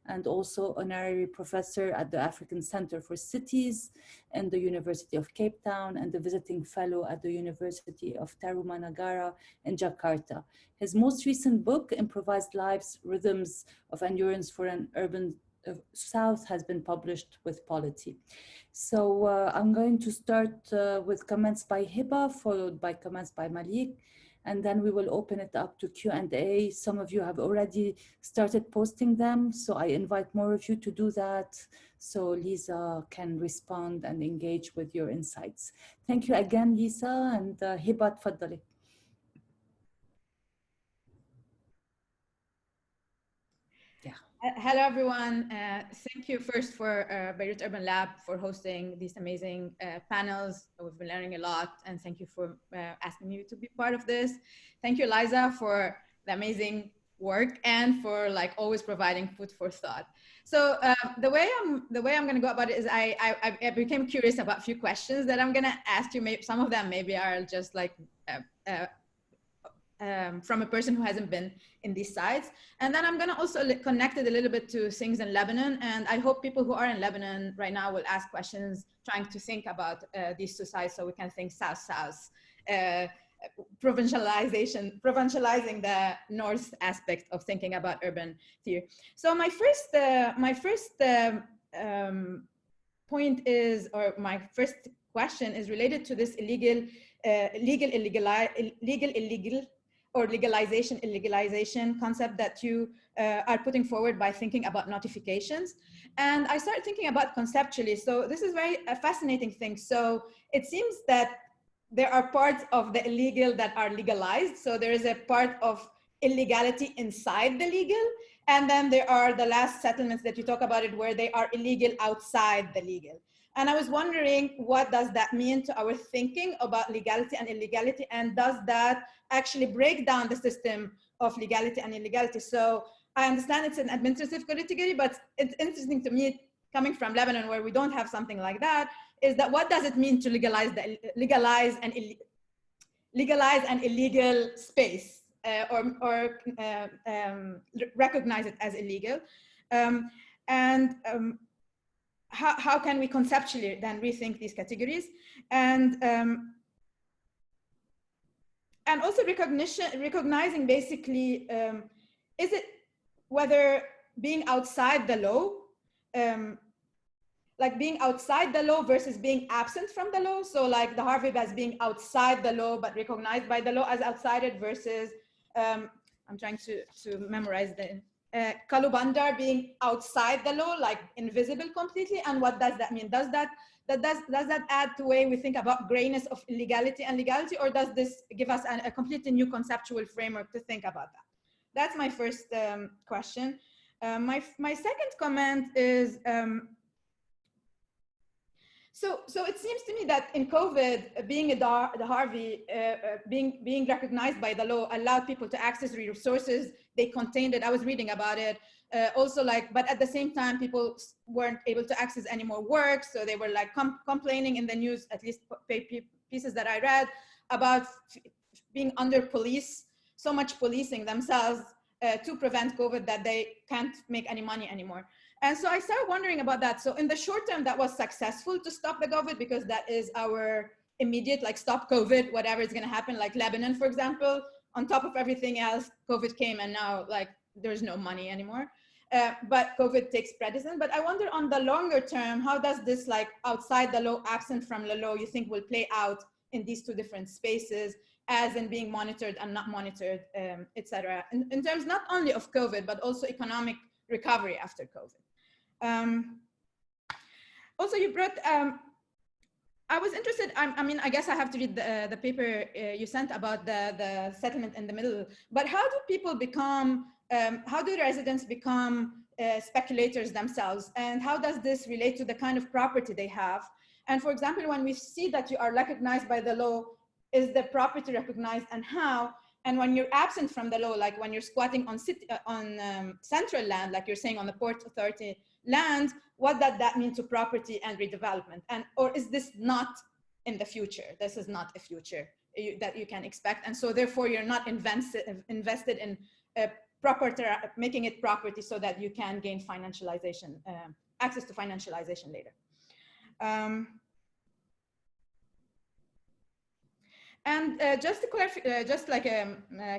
and also honorary professor at the African Center for Cities and the University of Cape Town, and the visiting fellow at the University of Tarumanagara in Jakarta. His most recent book, Improvised Lives, Rhythms of Endurance for an Urban South, has been published with Polity. So I'm going to start with comments by Hiba, followed by comments by Malik, and then we will open it up to Q&A. Some of you have already started posting them, so I invite more of you to do that so Liza can respond and engage with your insights. Thank you again, Liza, and Hiba, tfaddali. Hello, everyone. Thank you first for Beirut Urban Lab for hosting these amazing panels. We've been learning a lot, and thank you for asking me to be part of this. Thank you, Liza, for the amazing work and for always providing food for thought. So the way I'm going to go about it is I became curious about a few questions that I'm going to ask you. Maybe some of them maybe are just from a person who hasn't been in these sites. And then I'm going to also connect it a little bit to things in Lebanon. And I hope people who are in Lebanon right now will ask questions trying to think about these two sides, so we can think south-south, provincializing the north aspect of thinking about urban theory. So my first point is, or my first question is related to this illegal or illegalization concept that you are putting forward by thinking about notifications. And I started thinking about conceptually. So this is a fascinating thing. So it seems that there are parts of the illegal that are legalized. So there is a part of illegality inside the legal. And then there are the last settlements that you talk about it where they are illegal outside the legal. And I was wondering, what does that mean to our thinking about legality and illegality? And does that actually break down the system of legality and illegality? So I understand it's an administrative category, but it's interesting to me, coming from Lebanon, where we don't have something like that, is that what does it mean to legalize an illegal space or recognize it as illegal? How can we conceptually then rethink these categories? And also recognizing basically, is it whether being outside the law, like being outside the law versus being absent from the law. So like the Harvey as being outside the law, but recognized by the law as outside it versus, I'm trying to memorize the, Kalubandar being outside the law, like invisible completely. And what does that mean? Does that add to the way we think about grayness of illegality and legality, or does this give us a completely new conceptual framework to think about that? That's my first question. My second comment is, so it seems to me that in COVID, being the Harvey, being recognized by the law allowed people to access resources. They contained it. I was reading about it. Also like, but at the same time, people weren't able to access any more work. So they were like complaining in the news, at least pieces that I read, about being under police, so much policing themselves to prevent COVID that they can't make any money anymore. And so I started wondering about that. So in the short term, that was successful to stop the COVID because that is our immediate, like stop COVID, whatever is gonna happen, like Lebanon, for example, on top of everything else, COVID came and now like there's no money anymore. But COVID takes precedence. But I wonder on the longer term, how does this like outside the law, absent from the law, you think will play out in these two different spaces, as in being monitored and not monitored, et cetera, in terms not only of COVID, but also economic recovery after COVID. Also, you brought, I was interested, I mean, I guess I have to read the paper you sent about the settlement in the middle, but how do people become, how do residents become speculators themselves? And how does this relate to the kind of property they have? And for example, when we see that you are recognized by the law, is the property recognized and how? And when you're absent from the law, like when you're squatting on central land, like you're saying on the Port Authority land, what does that mean to property and redevelopment? And, or is this not in the future? This is not a future that you can expect. And so therefore you're not invested in property, making it property so that you can gain financialization, access to financialization later. And just to clarify, just like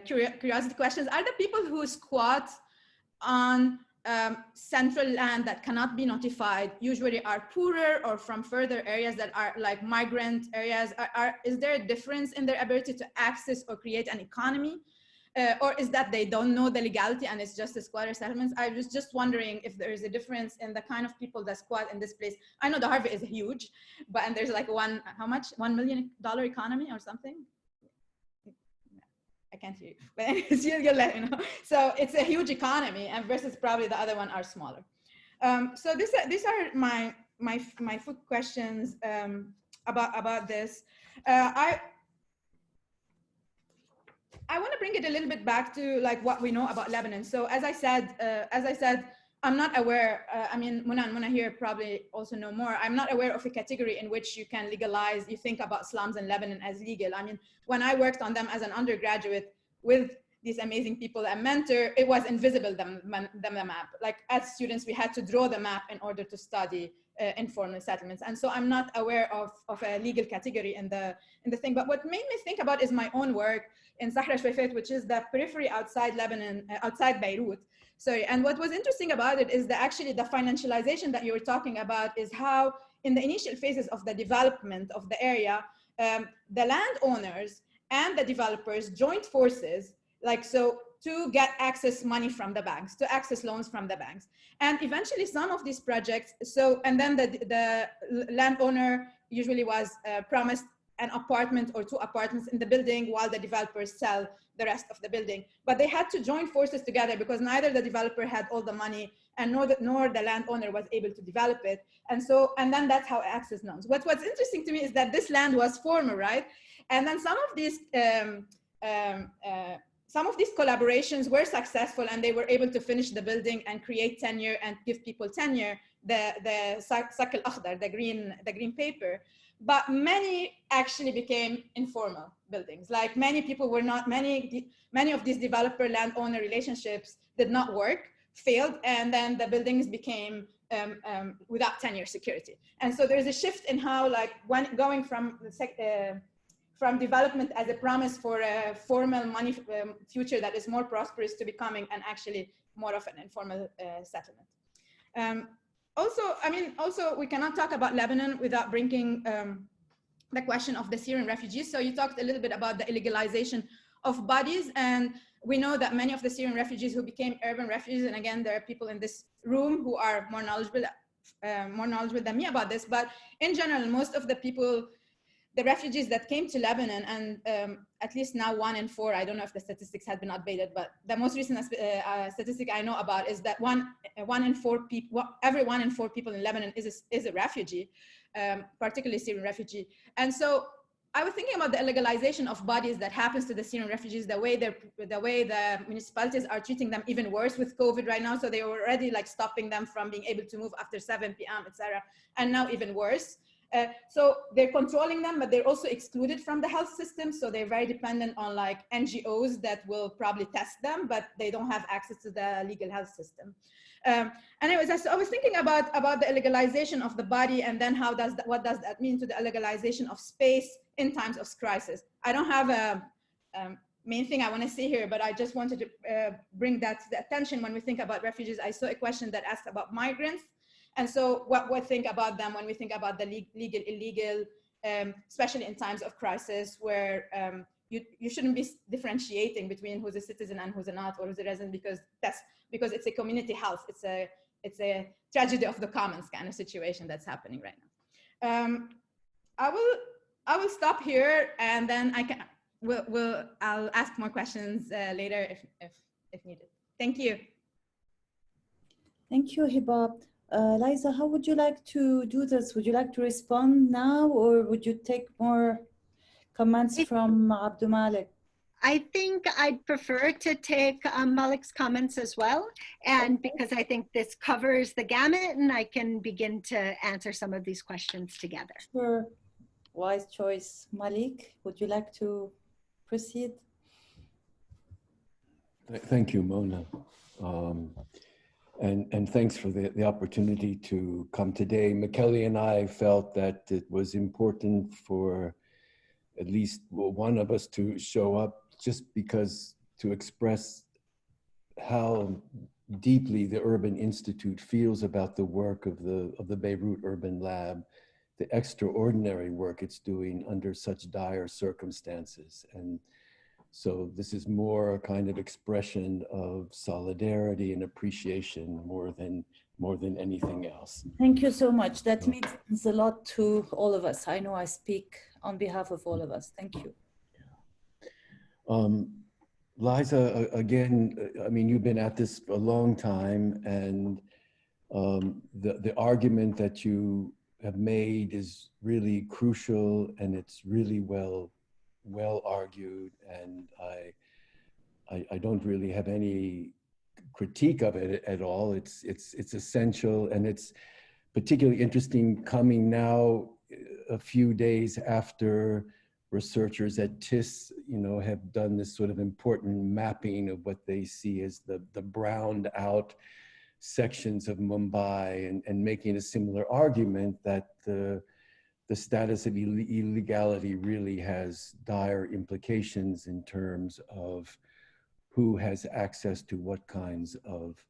curiosity questions, are the people who squat on central land that cannot be notified usually are poorer or from further areas that are like migrant areas? Is there a difference in their ability to access or create an economy? Or is that they don't know the legality and it's just a squatter settlements? I was just wondering if there is a difference in the kind of people that squat in this place. I know the Harvey is huge, but and there's like how much? $1 million economy or something? I can't hear you, but anyways, you'll let me know. So it's a huge economy, and versus probably the other one are smaller. So these are my food questions about this. I want to bring it a little bit back to like what we know about Lebanon. So as I said, I'm not aware. I mean, Muna and Muna here probably also know more. I'm not aware of a category in which you can legalize. You think about slums in Lebanon as legal. I mean, when I worked on them as an undergraduate with these amazing people and mentor, it was invisible the map. Like as students, we had to draw the map in order to study informal settlements. And so I'm not aware of a legal category in the thing. But what made me think about is my own work in Sahra Shwefet, which is the periphery outside Lebanon, outside Beirut. Sorry, and what was interesting about it is that actually the financialization that you were talking about is how in the initial phases of the development of the area, the landowners and the developers joined forces, like so, to get access money from the banks, to access loans from the banks. And eventually some of these projects, and then the landowner usually was promised an apartment or 2 apartments in the building while the developers sell the rest of the building. But they had to join forces together because neither the developer had all the money and nor the landowner was able to develop it. And then that's how access loans. What's interesting to me is that this land was former, right? And then some of these collaborations were successful and they were able to finish the building and create tenure and give people tenure, the Sak al-Akhdar, the green paper. But many actually became informal buildings. Like many people were not, many of these developer landowner relationships did not work, failed, and then the buildings became without tenure security. And so there's a shift in how like when going from development as a promise for a formal money future that is more prosperous to becoming an actually more of an informal settlement. also we cannot talk about Lebanon without bringing the question of the Syrian refugees. So you talked a little bit about the illegalization of bodies, and we know that many of the Syrian refugees who became urban refugees, and again, there are people in this room who are more knowledgeable than me about this, but in general, most of the people, the refugees that came to Lebanon, and at least now 1 in 4, I don't know if the statistics had been updated, but the most recent statistic I know about is that every 1 in 4 people in Lebanon is a refugee, particularly Syrian refugee. And so I was thinking about the illegalization of bodies that happens to the Syrian refugees, the way the municipalities are treating them even worse with COVID right now. So they were already like stopping them from being able to move after 7 p.m., etc. And now even worse. So they're controlling them, but they're also excluded from the health system. So they're very dependent on like NGOs that will probably test them, but they don't have access to the legal health system. Anyways, I was thinking about the illegalization of the body, and then what does that mean to the illegalization of space in times of crisis? I don't have a main thing I want to say here, but I just wanted to bring that to the attention when we think about refugees. I saw a question that asked about migrants. And so what we think about them when we think about the legal, illegal, especially in times of crisis where you shouldn't be differentiating between who's a citizen and who's not, or who's a resident, because it's a community health. It's a tragedy of the commons kind of situation that's happening right now. I will stop here, and then I'll ask more questions later if needed. Thank you. Thank you, Hiba. Liza, how would you like to do this? Would you like to respond now, or would you take more comments from Abdul Malik? I think I'd prefer to take Malik's comments as well, and Okay. because I think this covers the gamut, and I can begin to answer some of these questions together. Sure. Wise choice. Malik, would you like to proceed? Thank you, Mona. And thanks for the opportunity to come today. Michele and I felt that it was important for at least one of us to show up, just because to express how deeply the Urban Institute feels about the work of the Beirut Urban Lab, the extraordinary work it's doing under such dire circumstances. And so this is more a kind of expression of solidarity and appreciation more than anything else. Thank you so much. That means a lot to all of us. I know I speak on behalf of all of us. Thank you. Liza, again, I mean, you've been at this a long time, and the argument that you have made is really crucial, and it's really well argued, and I don't really have any critique of it at all. It's essential, and it's particularly interesting coming now a few days after researchers at TIS, have done this sort of important mapping of what they see as the browned out sections of Mumbai, and making a similar argument that the status of illegality really has dire implications in terms of who has access to what kinds of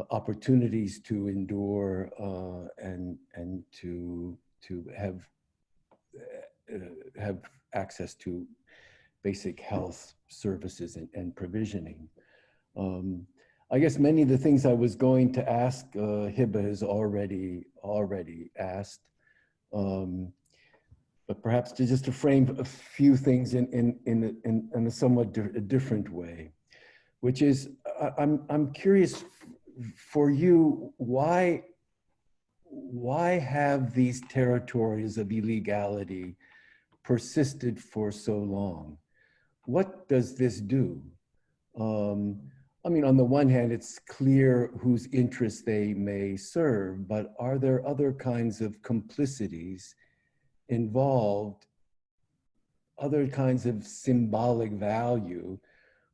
opportunities to endure and to have access to basic health services and provisioning. I guess many of the things I was going to ask, Hiba has already asked. But perhaps just to frame a few things in a somewhat different way, which is, I'm curious for you, why have these territories of illegality persisted for so long? What does this do? I mean, on the one hand, it's clear whose interests they may serve, but are there other kinds of complicities involved, other kinds of symbolic value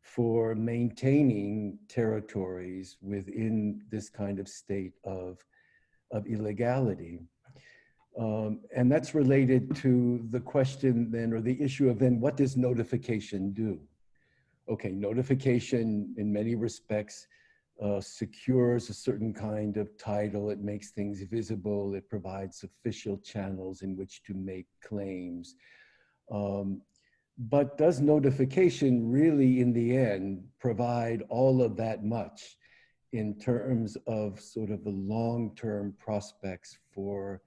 for maintaining territories within this kind of state of illegality? And that's related to the question then, or the issue of then, what does notification do? Okay, notification in many respects secures a certain kind of title, it makes things visible, it provides official channels in which to make claims. But does notification really, in the end, provide all of that much in terms of sort of the long-term prospects for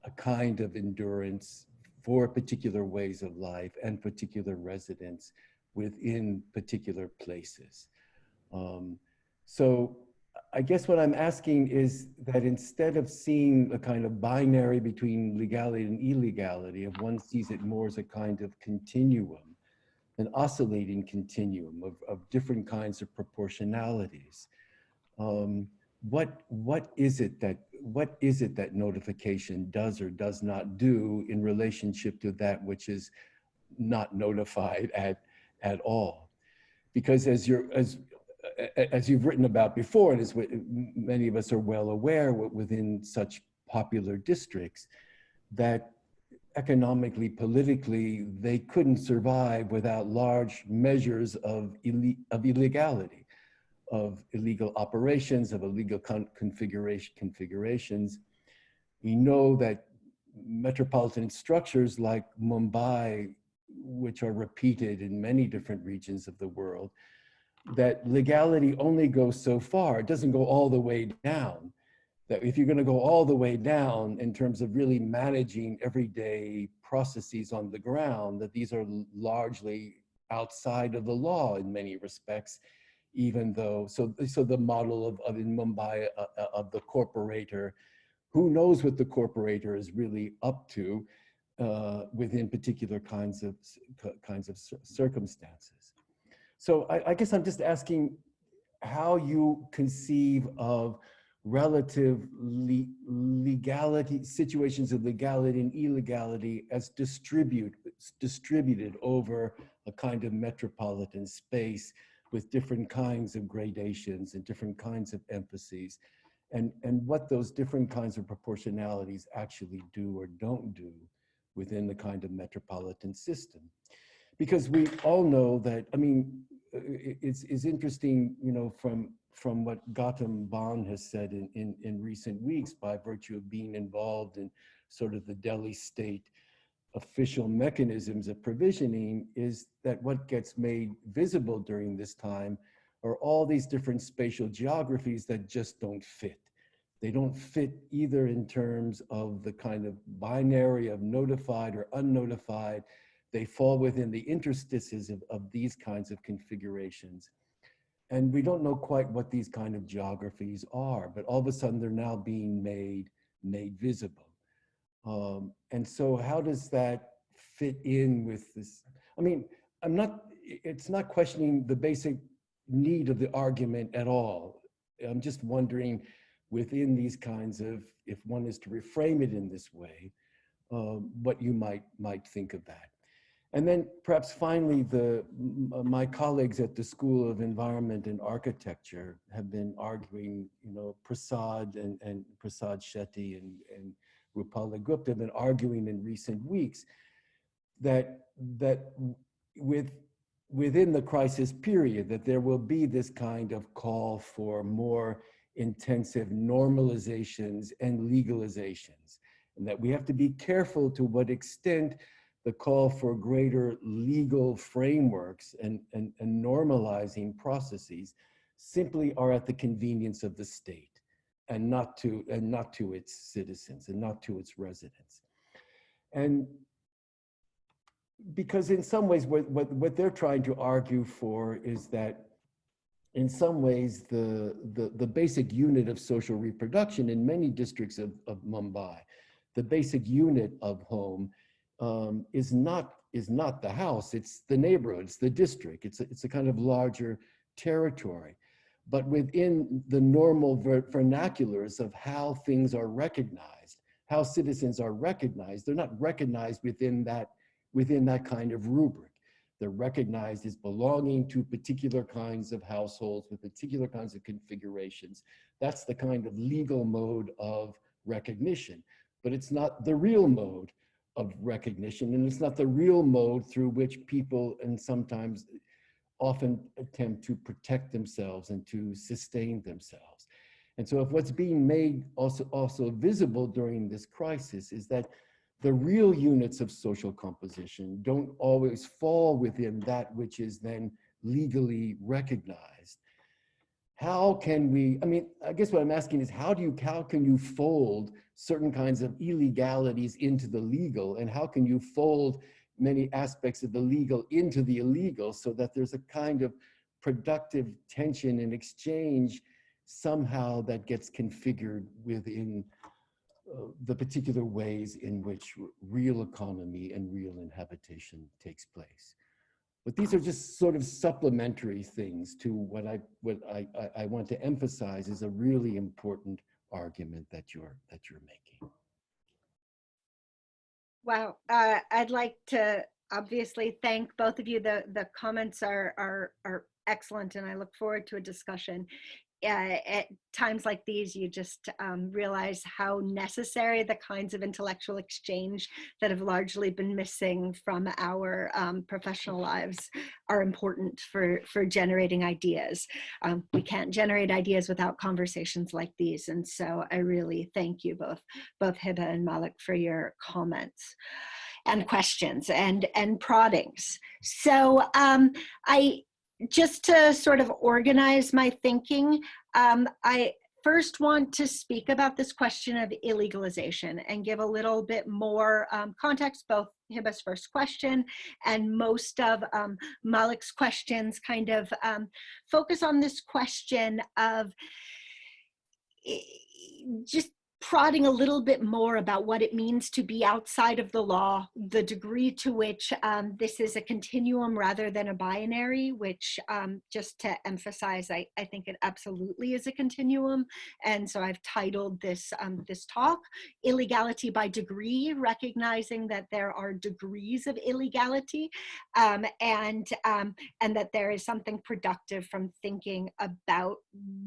a kind of endurance for particular ways of life and particular residents within particular places? So I guess what I'm asking is that instead of seeing a kind of binary between legality and illegality, if one sees it more as a kind of continuum, an oscillating continuum of different kinds of proportionalities, what is it that notification does or does not do in relationship to that which is not notified at all? Because as you've written about before, and as many of us are well aware, within such popular districts, that economically, politically, they couldn't survive without large measures of illegality, of illegal operations, of illegal configurations. We know that metropolitan structures like Mumbai, which are repeated in many different regions of the world, that legality only goes so far. It doesn't go all the way down. That if you're going to go all the way down in terms of really managing everyday processes on the ground, that these are largely outside of the law in many respects, even though, so the model of in Mumbai of the corporator, who knows what the corporator is really up to within particular kinds of circumstances. So I guess I'm just asking how you conceive of relative legality, situations of legality and illegality as distributed over a kind of metropolitan space with different kinds of gradations and different kinds of emphases, and what those different kinds of proportionalities actually do or don't do within the kind of metropolitan system. Because we all know that, I mean, it's interesting, you know, from what Gautam Bhan has said in recent weeks, by virtue of being involved in sort of the Delhi state official mechanisms of provisioning, is that what gets made visible during this time are all these different spatial geographies that just don't fit. They don't fit either in terms of the kind of binary of notified or unnotified. They fall within the interstices of these kinds of configurations. And we don't know quite what these kind of geographies are, but all of a sudden they're now being made visible. And so how does that fit in with this? I mean, it's not questioning the basic need of the argument at all. I'm just wondering, within these kinds of, if one is to reframe it in this way, what you might think of that. And then perhaps finally, my colleagues at the School of Environment and Architecture have been arguing, you know, Prasad and Prasad Shetty and Rupala Gupta have been arguing in recent weeks that within the crisis period, that there will be this kind of call for more intensive normalizations and legalizations, and that we have to be careful to what extent the call for greater legal frameworks and normalizing processes simply are at the convenience of the state and not to its citizens and not to its residents. And because in some ways what they're trying to argue for is that in some ways the basic unit of social reproduction in many districts of Mumbai, the basic unit of home, is not the house, it's the neighborhood, it's the district, it's a kind of larger territory. But within the normal vernaculars of how things are recognized, how citizens are recognized, they're not recognized within that kind of rubric. They're recognized as belonging to particular kinds of households with particular kinds of configurations. That's the kind of legal mode of recognition, but it's not the real mode of recognition, and it's not the real mode through which people, and sometimes often attempt to protect themselves and to sustain themselves. And so if what's being made also visible during this crisis is that the real units of social composition don't always fall within that which is then legally recognized. How can we, I mean, I guess what I'm asking is how can you fold certain kinds of illegalities into the legal, and how can you fold many aspects of the legal into the illegal so that there's a kind of productive tension and exchange somehow that gets configured within the particular ways in which real economy and real inhabitation takes place. But these are just sort of supplementary things to what I want to emphasize is a really important argument that you're making. Wow, I'd like to obviously thank both of you. The comments are excellent, and I look forward to a discussion. At times like these, you just realize how necessary the kinds of intellectual exchange that have largely been missing from our professional lives are important for generating ideas. We can't generate ideas without conversations like these, and so I really thank you both Hiba and Malik for your comments and questions and proddings. So just to sort of organize my thinking, I first want to speak about this question of illegalization and give a little bit more context, both Hiba's first question and most of Malik's questions kind of focus on this question of just prodding a little bit more about what it means to be outside of the law, the degree to which this is a continuum rather than a binary, which just to emphasize, I think it absolutely is a continuum. And so I've titled this, this talk, Illegality by Degree, recognizing that there are degrees of illegality and that there is something productive from thinking about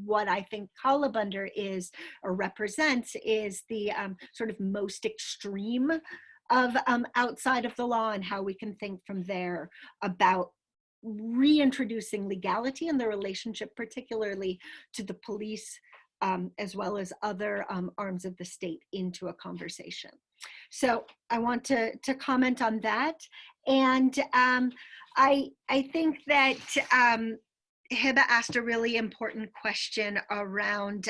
what I think Kalabunder is or represents is the sort of most extreme of outside of the law, and how we can think from there about reintroducing legality and the relationship particularly to the police as well as other arms of the state into a conversation. So I want to comment on that. And I think that Hiba asked a really important question around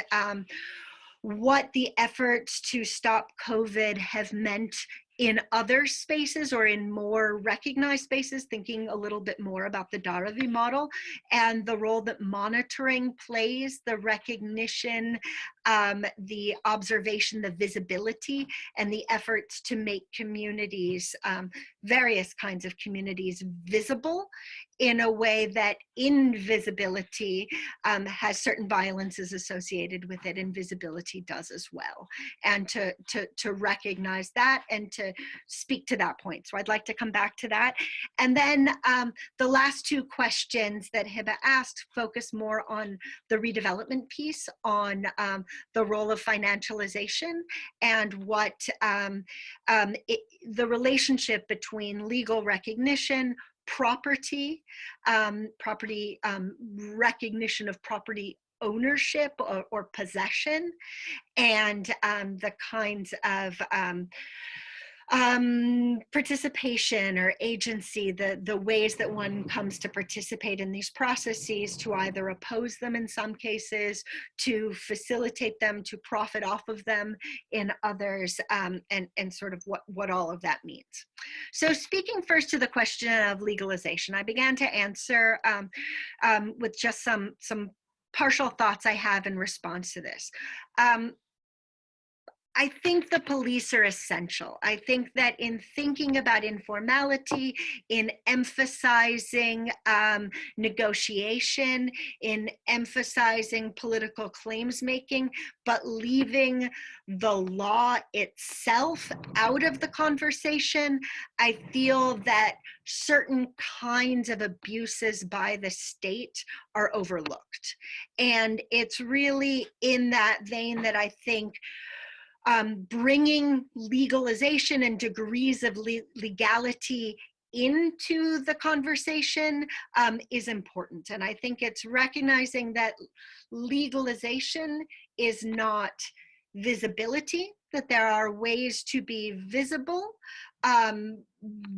what the efforts to stop COVID have meant in other spaces or in more recognized spaces, thinking a little bit more about the Dharavi model and the role that monitoring plays, the recognition, the observation, the visibility, and the efforts to make communities, various kinds of communities, visible in a way that invisibility has certain violences associated with it, and visibility does as well. And to recognize that and to speak to that point. So I'd like to come back to that. And then the last two questions that Hiba asked focus more on the redevelopment piece, on the role of financialization and what the relationship between legal recognition, property, recognition of property ownership or possession, and the kinds of participation or agency, the ways that one comes to participate in these processes, to either oppose them in some cases, to facilitate them, to profit off of them in others, and sort of what all of that means. So speaking first to the question of legalization, I began to answer with just some partial thoughts I have in response to this. I think the police are essential. I think that in thinking about informality, in emphasizing negotiation, in emphasizing political claims making, but leaving the law itself out of the conversation, I feel that certain kinds of abuses by the state are overlooked. And it's really in that vein that I think bringing legalization and degrees of legality into the conversation is important. And I think it's recognizing that legalization is not visibility, that there are ways to be visible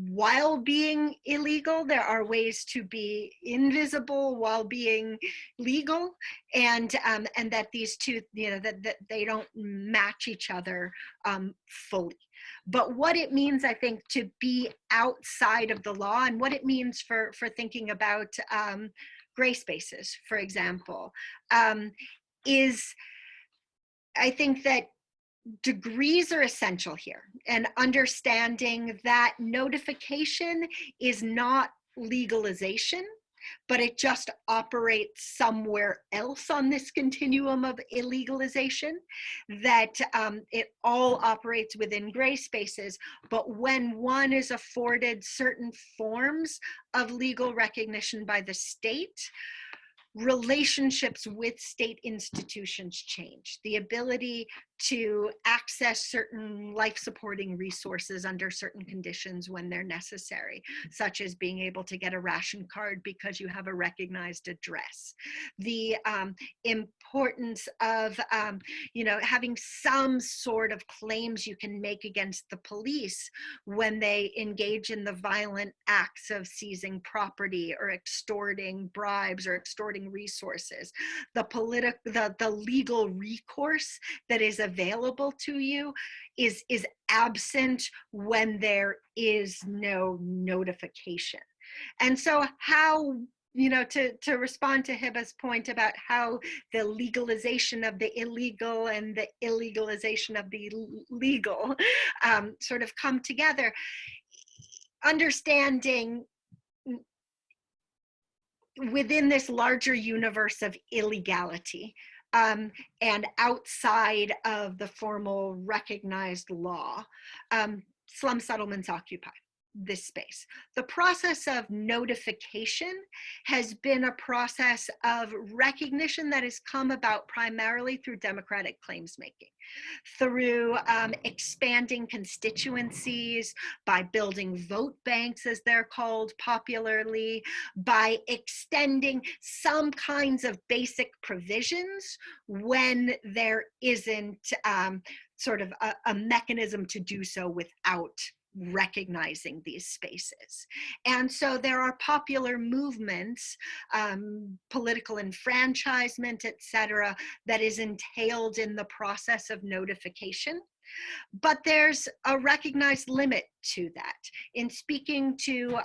while being illegal. There are ways to be invisible while being legal, and that these two, that they don't match each other fully. But what it means, I think, to be outside of the law, and what it means for thinking about gray spaces, for example, is, I think that degrees are essential here, and understanding that notification is not legalization, but it just operates somewhere else on this continuum of illegalization, that it all operates within gray spaces. But when one is afforded certain forms of legal recognition by the state, relationships with state institutions change. The ability to access certain life-supporting resources under certain conditions when they're necessary, such as being able to get a ration card because you have a recognized address. The importance of having some sort of claims you can make against the police when they engage in the violent acts of seizing property or extorting bribes or extorting resources. The legal recourse that is available to you is absent when there is no notification. And so how, to respond to Hiba's point about how the legalization of the illegal and the illegalization of the legal sort of come together, understanding within this larger universe of illegality, and outside of the formal recognized law, slum settlements occupy this space. The process of notification has been a process of recognition that has come about primarily through democratic claims making, through expanding constituencies, by building vote banks, as they're called popularly, by extending some kinds of basic provisions when there isn't sort of a mechanism to do so without recognizing these spaces. And so there are popular movements, political enfranchisement, etc., that is entailed in the process of notification. But there's a recognized limit to that. In speaking to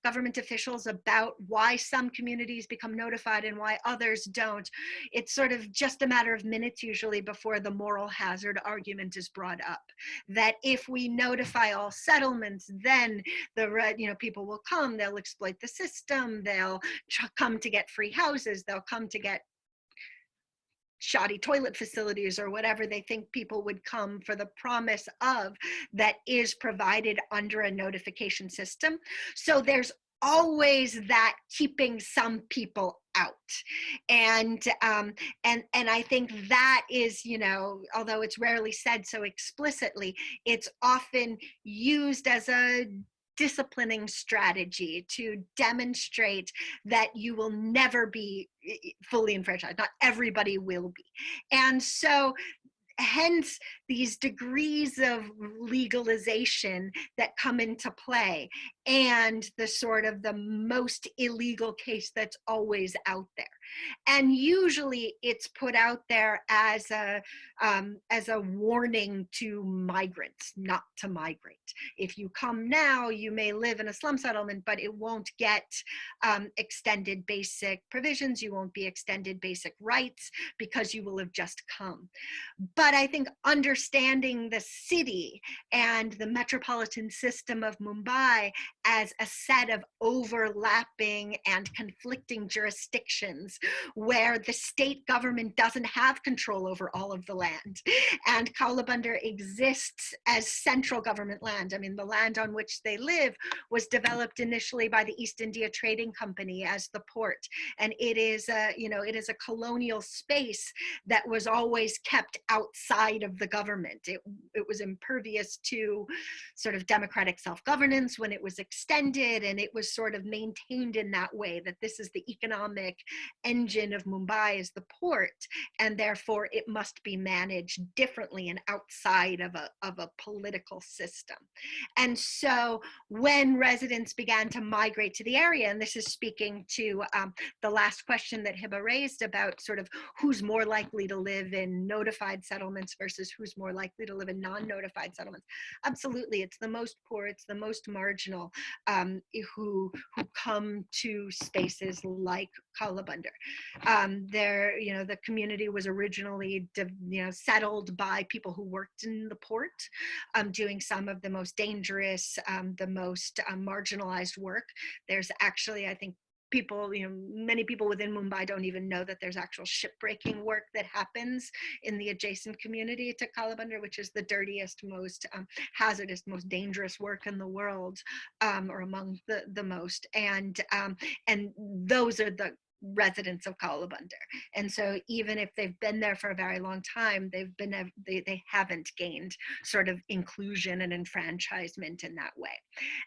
government officials about why some communities become notified and why others don't, it's sort of just a matter of minutes usually before the moral hazard argument is brought up. That if we notify all settlements, then people will come, they'll exploit the system, they'll come to get free houses, they'll come to get shoddy toilet facilities or whatever they think people would come for the promise of, that is provided under a notification system. So there's always that keeping some people out. And I think that is, although it's rarely said so explicitly, it's often used as a disciplining strategy to demonstrate that you will never be fully enfranchised. Not everybody will be. And so hence these degrees of legalization that come into play, and the sort of the most illegal case that's always out there. And usually it's put out there as a warning to migrants not to migrate. If you come now, you may live in a slum settlement, but it won't get extended basic provisions. You won't be extended basic rights because you will have just come. But I think understanding the city and the metropolitan system of Mumbai as a set of overlapping and conflicting jurisdictions where the state government doesn't have control over all of the land, and Kaulabandar exists as central government land. I mean, the land on which they live was developed initially by the East India Trading Company as the port, and it is a colonial space that was always kept outside of the government government. It was impervious to sort of democratic self-governance when it was extended, and it was sort of maintained in that way, that this is the economic engine of Mumbai, is the port, and therefore it must be managed differently and outside of a political system. And so when residents began to migrate to the area, and this is speaking to the last question that Hiba raised about sort of who's more likely to live in notified settlements versus who's more likely to live in non-notified settlements. Absolutely, it's the most poor, it's the most marginal who come to spaces like Kalabandar. The community was originally settled by people who worked in the port, doing some of the most dangerous, the most marginalized work. There's actually, I think, many people within Mumbai don't even know that there's actual shipbreaking work that happens in the adjacent community to Kalabandar, which is the dirtiest, most hazardous, most dangerous work in the world, or among the most. And those are the residents of Kalabandar. And so even if they've been there for a very long time, they haven't gained sort of inclusion and enfranchisement in that way.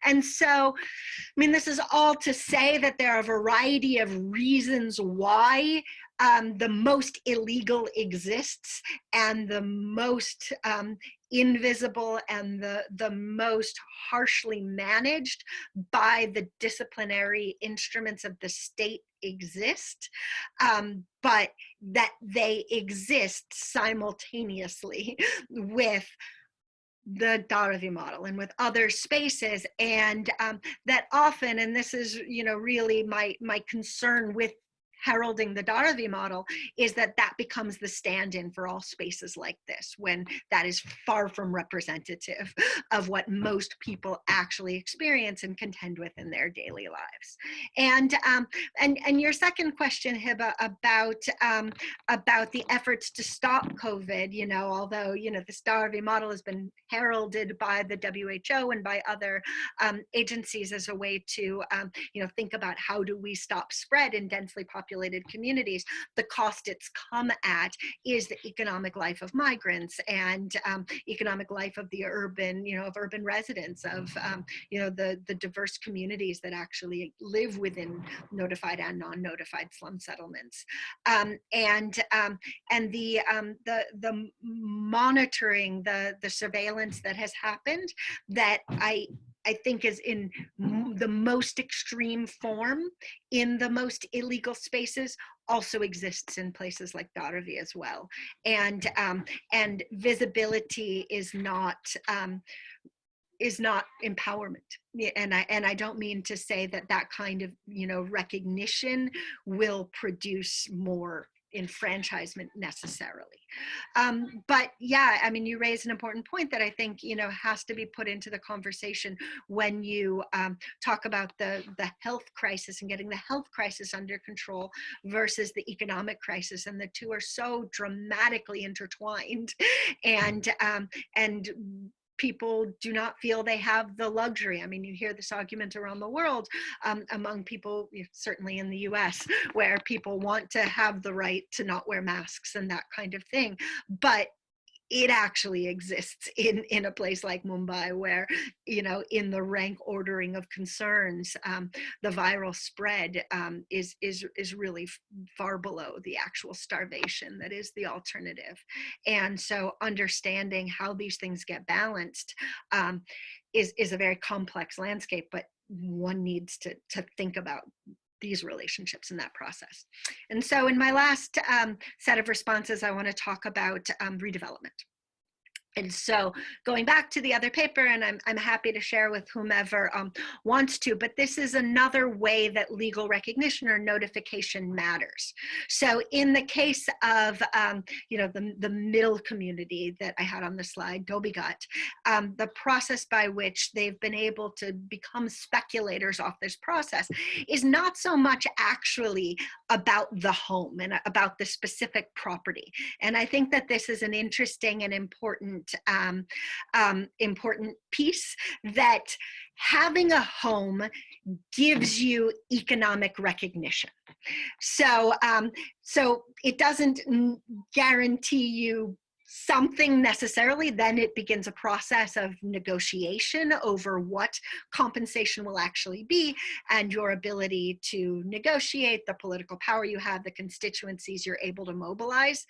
And so, I mean, this is all to say that there are a variety of reasons why the most illegal exists, and the most invisible and the most harshly managed by the disciplinary instruments of the state exist, but that they exist simultaneously with the Dharavi model and with other spaces, and that often, and this is really my concern with heralding the Dharavi model, is that becomes the stand-in for all spaces like this, when that is far from representative of what most people actually experience and contend with in their daily lives. And your second question, Hiba, about the efforts to stop COVID, although this Dharavi model has been heralded by the WHO and by other agencies as a way to think about how do we stop spread in densely populated communities, the cost it's come at is the economic life of migrants and economic life of the urban, of urban residents, of the diverse communities that actually live within notified and non-notified slum settlements, and the monitoring, the surveillance that has happened, that I think is in the most extreme form in the most illegal spaces, also exists in places like Dharavi as well. And visibility is not empowerment. And I don't mean to say that kind of recognition will produce more enfranchisement necessarily. But yeah, I mean, you raise an important point that I think, has to be put into the conversation when you talk about the health crisis and getting the health crisis under control versus the economic crisis. And the two are so dramatically intertwined. And people do not feel they have the luxury. I mean, you hear this argument around the world among people, certainly in the US, where people want to have the right to not wear masks and that kind of thing. But it actually exists in a place like Mumbai, where, in the rank ordering of concerns, the viral spread is really far below the actual starvation that is the alternative. And so understanding how these things get balanced is a very complex landscape, but one needs to think about these relationships in that process. And so in my last set of responses, I want to talk about redevelopment. And so going back to the other paper, and I'm happy to share with whomever wants to, but this is another way that legal recognition or notification matters. So in the case of, the middle community that I had on the slide, Dobigat, the process by which they've been able to become speculators off this process is not so much actually about the home and about the specific property. And I think that this is an interesting and important piece, that having a home gives you economic recognition. So it doesn't guarantee you something necessarily, then it begins a process of negotiation over what compensation will actually be, and your ability to negotiate, the political power you have, the constituencies you're able to mobilize,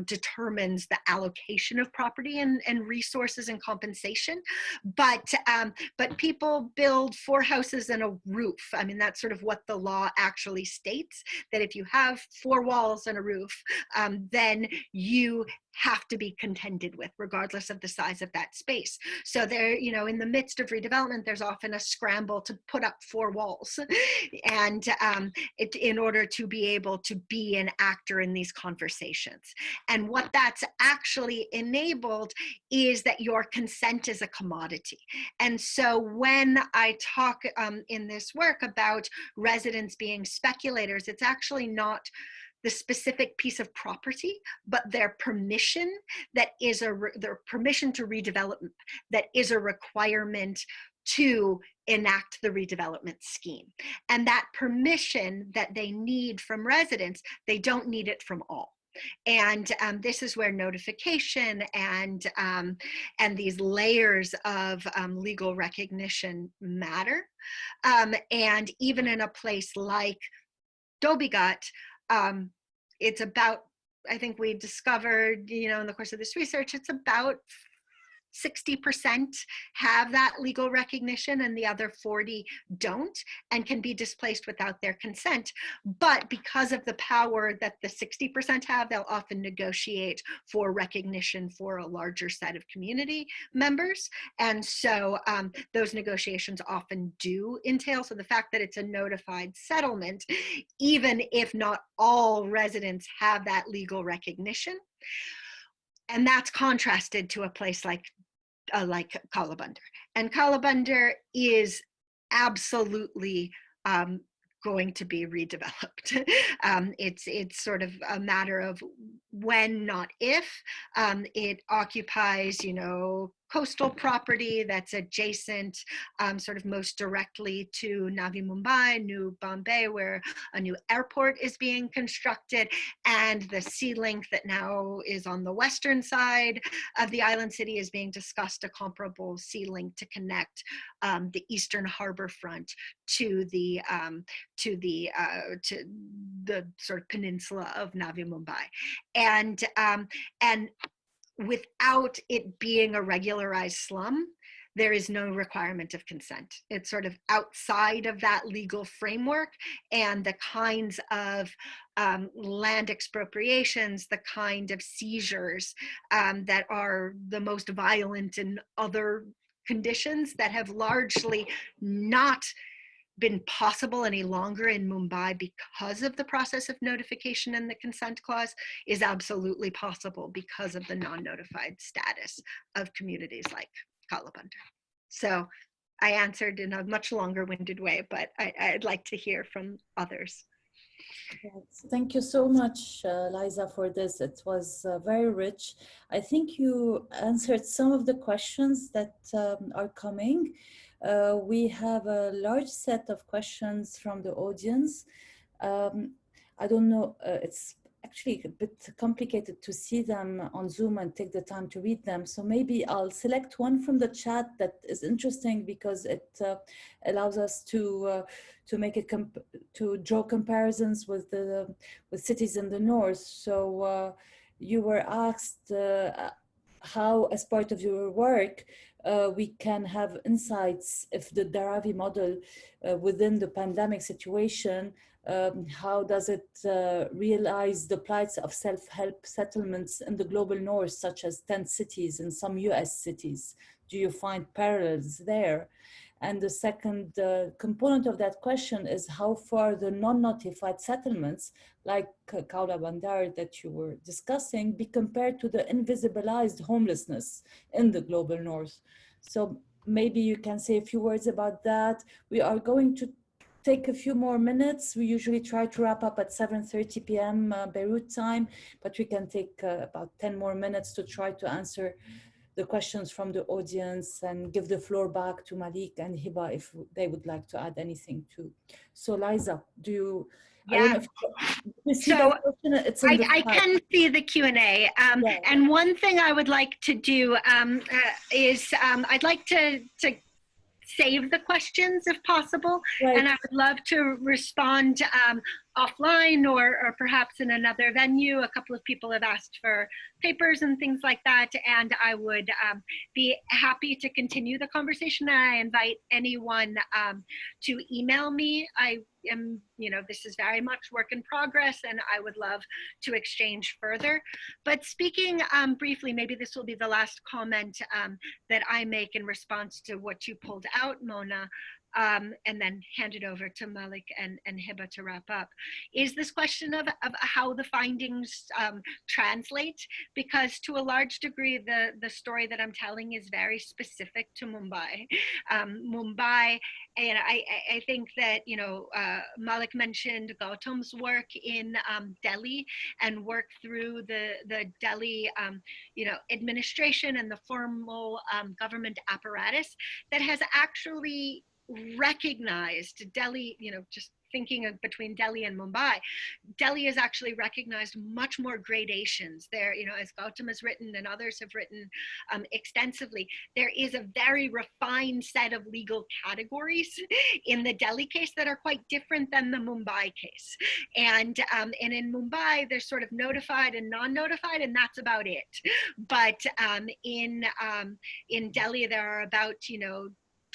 determines the allocation of property and resources and compensation. But people build 4 houses and a roof. I mean, that's sort of what the law actually states, that if you have 4 walls and a roof, then you have to be contended with, regardless of the size of that space. So there, in the midst of redevelopment, there's often a scramble to put up 4 walls, and in order to be able to be an actor in these conversations. And what that's actually enabled is that your consent is a commodity. And so when I talk in this work about residents being speculators, it's actually not the specific piece of property, but their permission that is their permission to redevelopment that is a requirement to enact the redevelopment scheme. And that permission that they need from residents, they don't need it from all. And this is where notification and these layers of legal recognition matter. And even in a place like Dhobigat, it's about, I think we discovered, in the course of this research, it's about 60% have that legal recognition and the other 40 don't, and can be displaced without their consent. But because of the power that the 60% have, they'll often negotiate for recognition for a larger set of community members. And so those negotiations often do entail. So the fact that it's a notified settlement, even if not all residents have that legal recognition, and that's contrasted to a place like Kalabandar. And Kalabandar is absolutely going to be redeveloped. It's sort of a matter of when, not if. It occupies, coastal property that's adjacent, sort of most directly to Navi Mumbai, New Bombay, where a new airport is being constructed, and the sea link that now is on the western side of the island city is being discussed, a comparable sea link to connect the eastern harbor front to the sort of peninsula of Navi Mumbai, and without it being a regularized slum, there is no requirement of consent. It's sort of outside of that legal framework, and the kinds of land expropriations, the kind of seizures that are the most violent in other conditions that have largely not been possible any longer in Mumbai because of the process of notification and the consent clause is absolutely possible because of the non-notified status of communities like Kalabandar. So I answered in a much longer-winded way, but I'd like to hear from others. Yes. Thank you so much, Liza, for this. It was very rich. I think you answered some of the questions that are coming. We have a large set of questions from the audience. I don't know, it's actually a bit complicated to see them on Zoom and take the time to read them. So maybe I'll select one from the chat that is interesting because it allows us to make it to draw comparisons with cities in the north. So you were asked how, as part of your work, we can have insights if the Dharavi model within the pandemic situation, how does it realize the plights of self-help settlements in the global north, such as tent cities in some US cities? Do you find parallels there? And the second component of that question is how far the non-notified settlements, like Kalabandar that you were discussing, be compared to the invisibilized homelessness in the global north. So maybe you can say a few words about that. We are going to take a few more minutes. We usually try to wrap up at 7:30 p.m. Beirut time, but we can take about 10 more minutes to try to answer the questions from the audience and give the floor back to Malik and Hiba if they would like to add anything too. So Liza, do you, I don't know if you see So that question, it's in the I chat. can see the Q&A. Yeah. And one thing I would like to do is I'd like to save the questions if possible. Right. And I would love to respond offline or perhaps in another venue. A couple of people have asked for papers and things like that. And I would be happy to continue the conversation. And I invite anyone to email me. I am, this is very much work in progress and I would love to exchange further. But speaking briefly, maybe this will be the last comment that I make in response to what you pulled out, Mona, and then hand it over to Malik and Hiba to wrap up, is this question of how the findings translate, because to a large degree, the story that I'm telling is very specific to Mumbai. Mumbai, and I think that, Malik mentioned Gautam's work in Delhi and work through the Delhi, administration and the formal government apparatus that has actually recognized Delhi, just thinking of between Delhi and Mumbai, Delhi has actually recognized much more gradations there, as Gautam has written and others have written extensively. There is a very refined set of legal categories in the Delhi case that are quite different than the Mumbai case. And in Mumbai, they're sort of notified and non-notified, and that's about it. But in Delhi, there are about,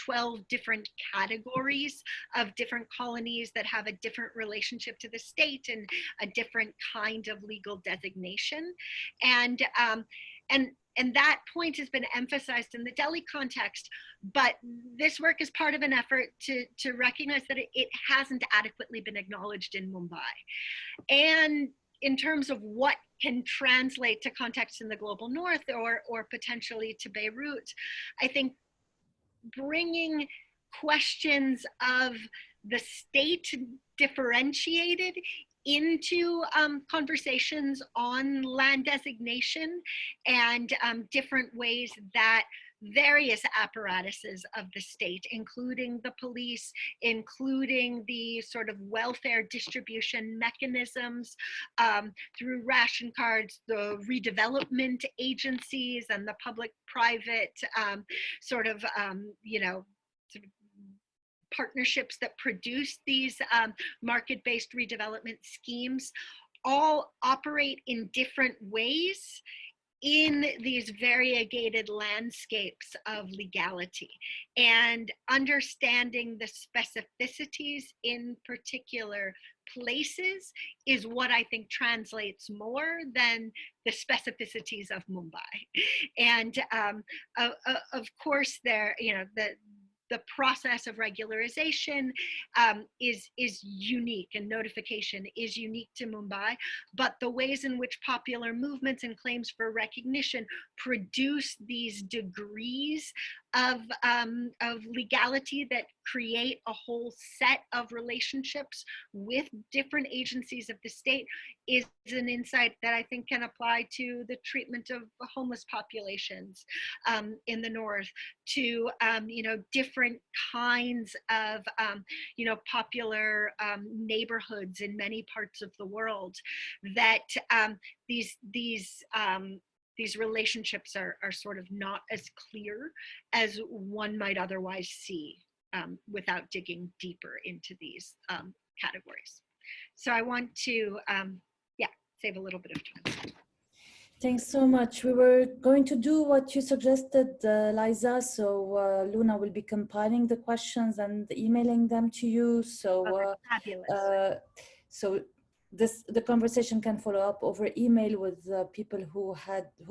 12 different categories of different colonies that have a different relationship to the state and a different kind of legal designation. And that point has been emphasized in the Delhi context, but this work is part of an effort to recognize that it hasn't adequately been acknowledged in Mumbai. And in terms of what can translate to context in the global north or potentially to Beirut, I think bringing questions of the state differentiated into conversations on land designation and different ways that various apparatuses of the state, including the police, including the sort of welfare distribution mechanisms through ration cards, the redevelopment agencies and the public-private sort of partnerships that produce these market-based redevelopment schemes, all operate in different ways in these variegated landscapes of legality, and understanding the specificities in particular places is what I think translates more than the specificities of Mumbai. And of course, there, the process of regularization is unique, and notification is unique to Mumbai, but the ways in which popular movements and claims for recognition produce these degrees of legality that create a whole set of relationships with different agencies of the state is an insight that I think can apply to the treatment of homeless populations in the north, to different kinds of popular neighborhoods in many parts of the world, that these relationships are sort of not as clear as one might otherwise see without digging deeper into these categories. So I want to, save a little bit of time. Thanks so much. We were going to do what you suggested, Liza. So Luna will be compiling the questions and emailing them to you. So, fabulous. The conversation can follow up over email with people who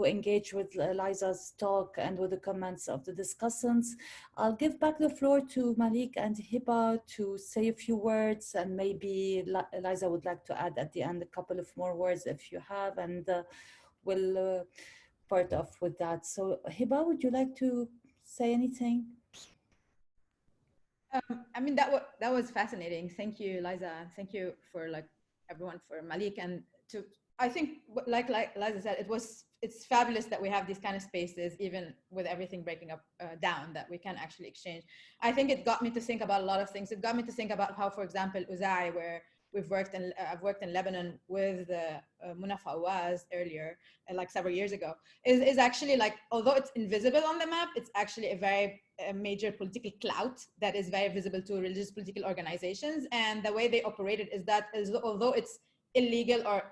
engaged with Liza's talk and with the comments of the discussants. I'll give back the floor to Malik and Hiba to say a few words, and maybe Liza would like to add at the end a couple of more words if you have, and we'll part off with that. So Hiba, would you like to say anything? I mean, that was fascinating. Thank you, Liza. Thank you for everyone, for Malik, and I think like Liza said, it was it's fabulous that we have these kind of spaces, even with everything breaking up down, that we can actually exchange. I think it got me to think about a lot of things. It got me to think about how, for example, Uzai, where I've worked in Lebanon with Muna Fawaz earlier, like several years ago, is actually like, although it's invisible on the map, it's actually a very major political clout that is very visible to religious political organizations. And the way they operated is that, although it's illegal or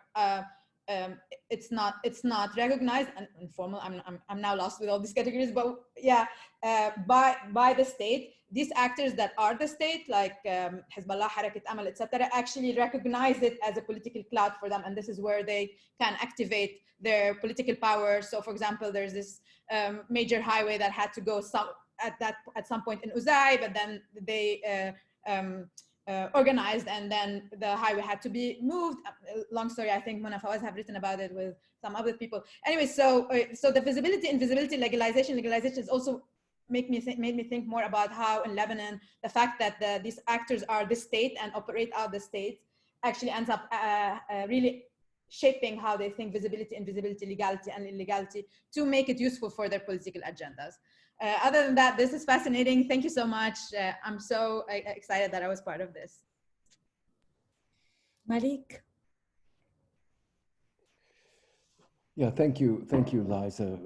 it's not recognized and informal. I'm now lost with all these categories, but yeah, by the state, these actors that are the state, like Hezbollah, Harakat Amal, etc., actually recognize it as a political clout for them, and this is where they can activate their political power. So, for example, there's this major highway that had to go at some point in Uzai, but then they organized, and then the highway had to be moved. Long story. I think Mona Fawaz have written about it with some other people. Anyway, so the visibility, invisibility, legalization is also made me think more about how in Lebanon the fact that these actors are the state and operate out the state actually ends up really shaping how they think visibility, invisibility, legality, and illegality to make it useful for their political agendas. Other than that, this is fascinating. Thank you so much. I'm so excited that I was part of this. Malik? Yeah, thank you, Liza,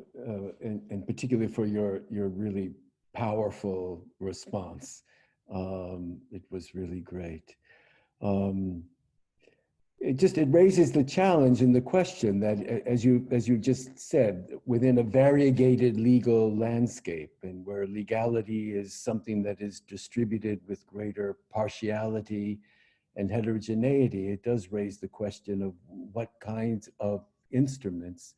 and particularly for your really powerful response. It was really great. It raises the challenge and the question that, as you just said, within a variegated legal landscape, and where legality is something that is distributed with greater partiality and heterogeneity, it does raise the question of what kinds of instruments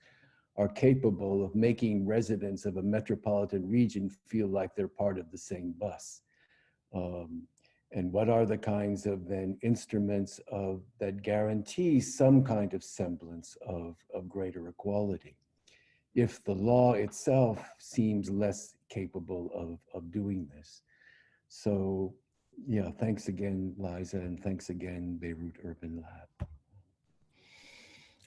are capable of making residents of a metropolitan region feel like they're part of the same bus. And what are the kinds of then instruments that guarantee some kind of semblance of greater equality, if the law itself seems less capable of doing this? So yeah, thanks again, Liza, and thanks again, Beirut Urban Lab.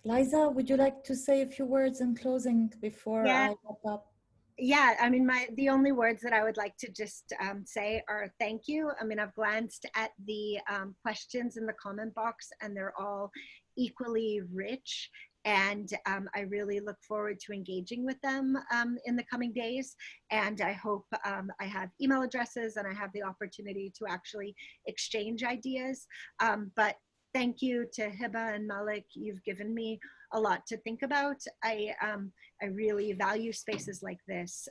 Liza, would you like to say a few words in closing before I wrap up? Yeah, I mean, the only words that I would like to just say are thank you. I mean, I've glanced at the questions in the comment box, and they're all equally rich. And I really look forward to engaging with them in the coming days. And I hope I have email addresses and I have the opportunity to actually exchange ideas. But thank you to Hiba and Malik. You've given me a lot to think about. I really value spaces like this,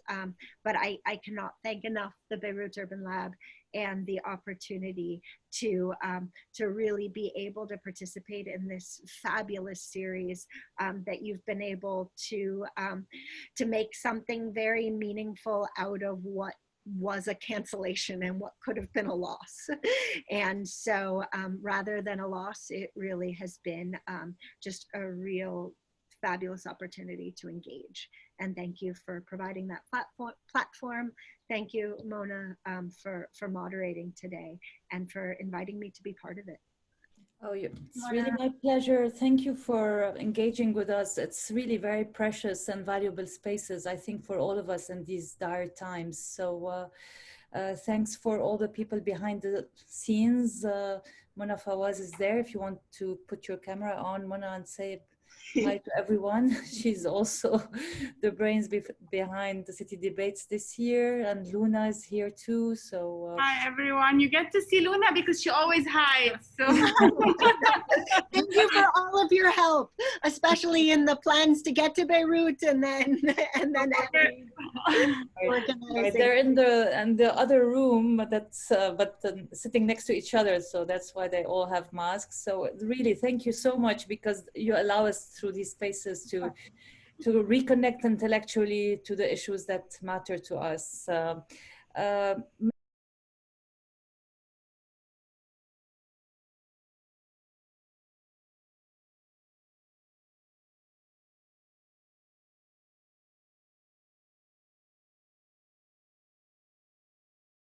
but I cannot thank enough the Beirut Urban Lab and the opportunity to really be able to participate in this fabulous series that you've been able to make something very meaningful out of what was a cancellation and what could have been a loss. And so rather than a loss, it really has been just a real fabulous opportunity to engage. And thank you for providing that platform. Thank you, Mona, for moderating today and for inviting me to be part of it. Oh, it's really my pleasure. Thank you for engaging with us. It's really very precious and valuable spaces, I think, for all of us in these dire times. So thanks for all the people behind the scenes. Mona Fawaz is there. If you want to put your camera on, Mona, and say hi to everyone. She's also the brains behind the city debates this year, and Luna is here too. So hi everyone. You get to see Luna because she always hides. So thank you for all of your help, especially in the plans to get to Beirut and then right. They're in the other room that's but sitting next to each other, so that's why they all have masks. So really, thank you so much, because you allow us through these spaces to reconnect intellectually to the issues that matter to us.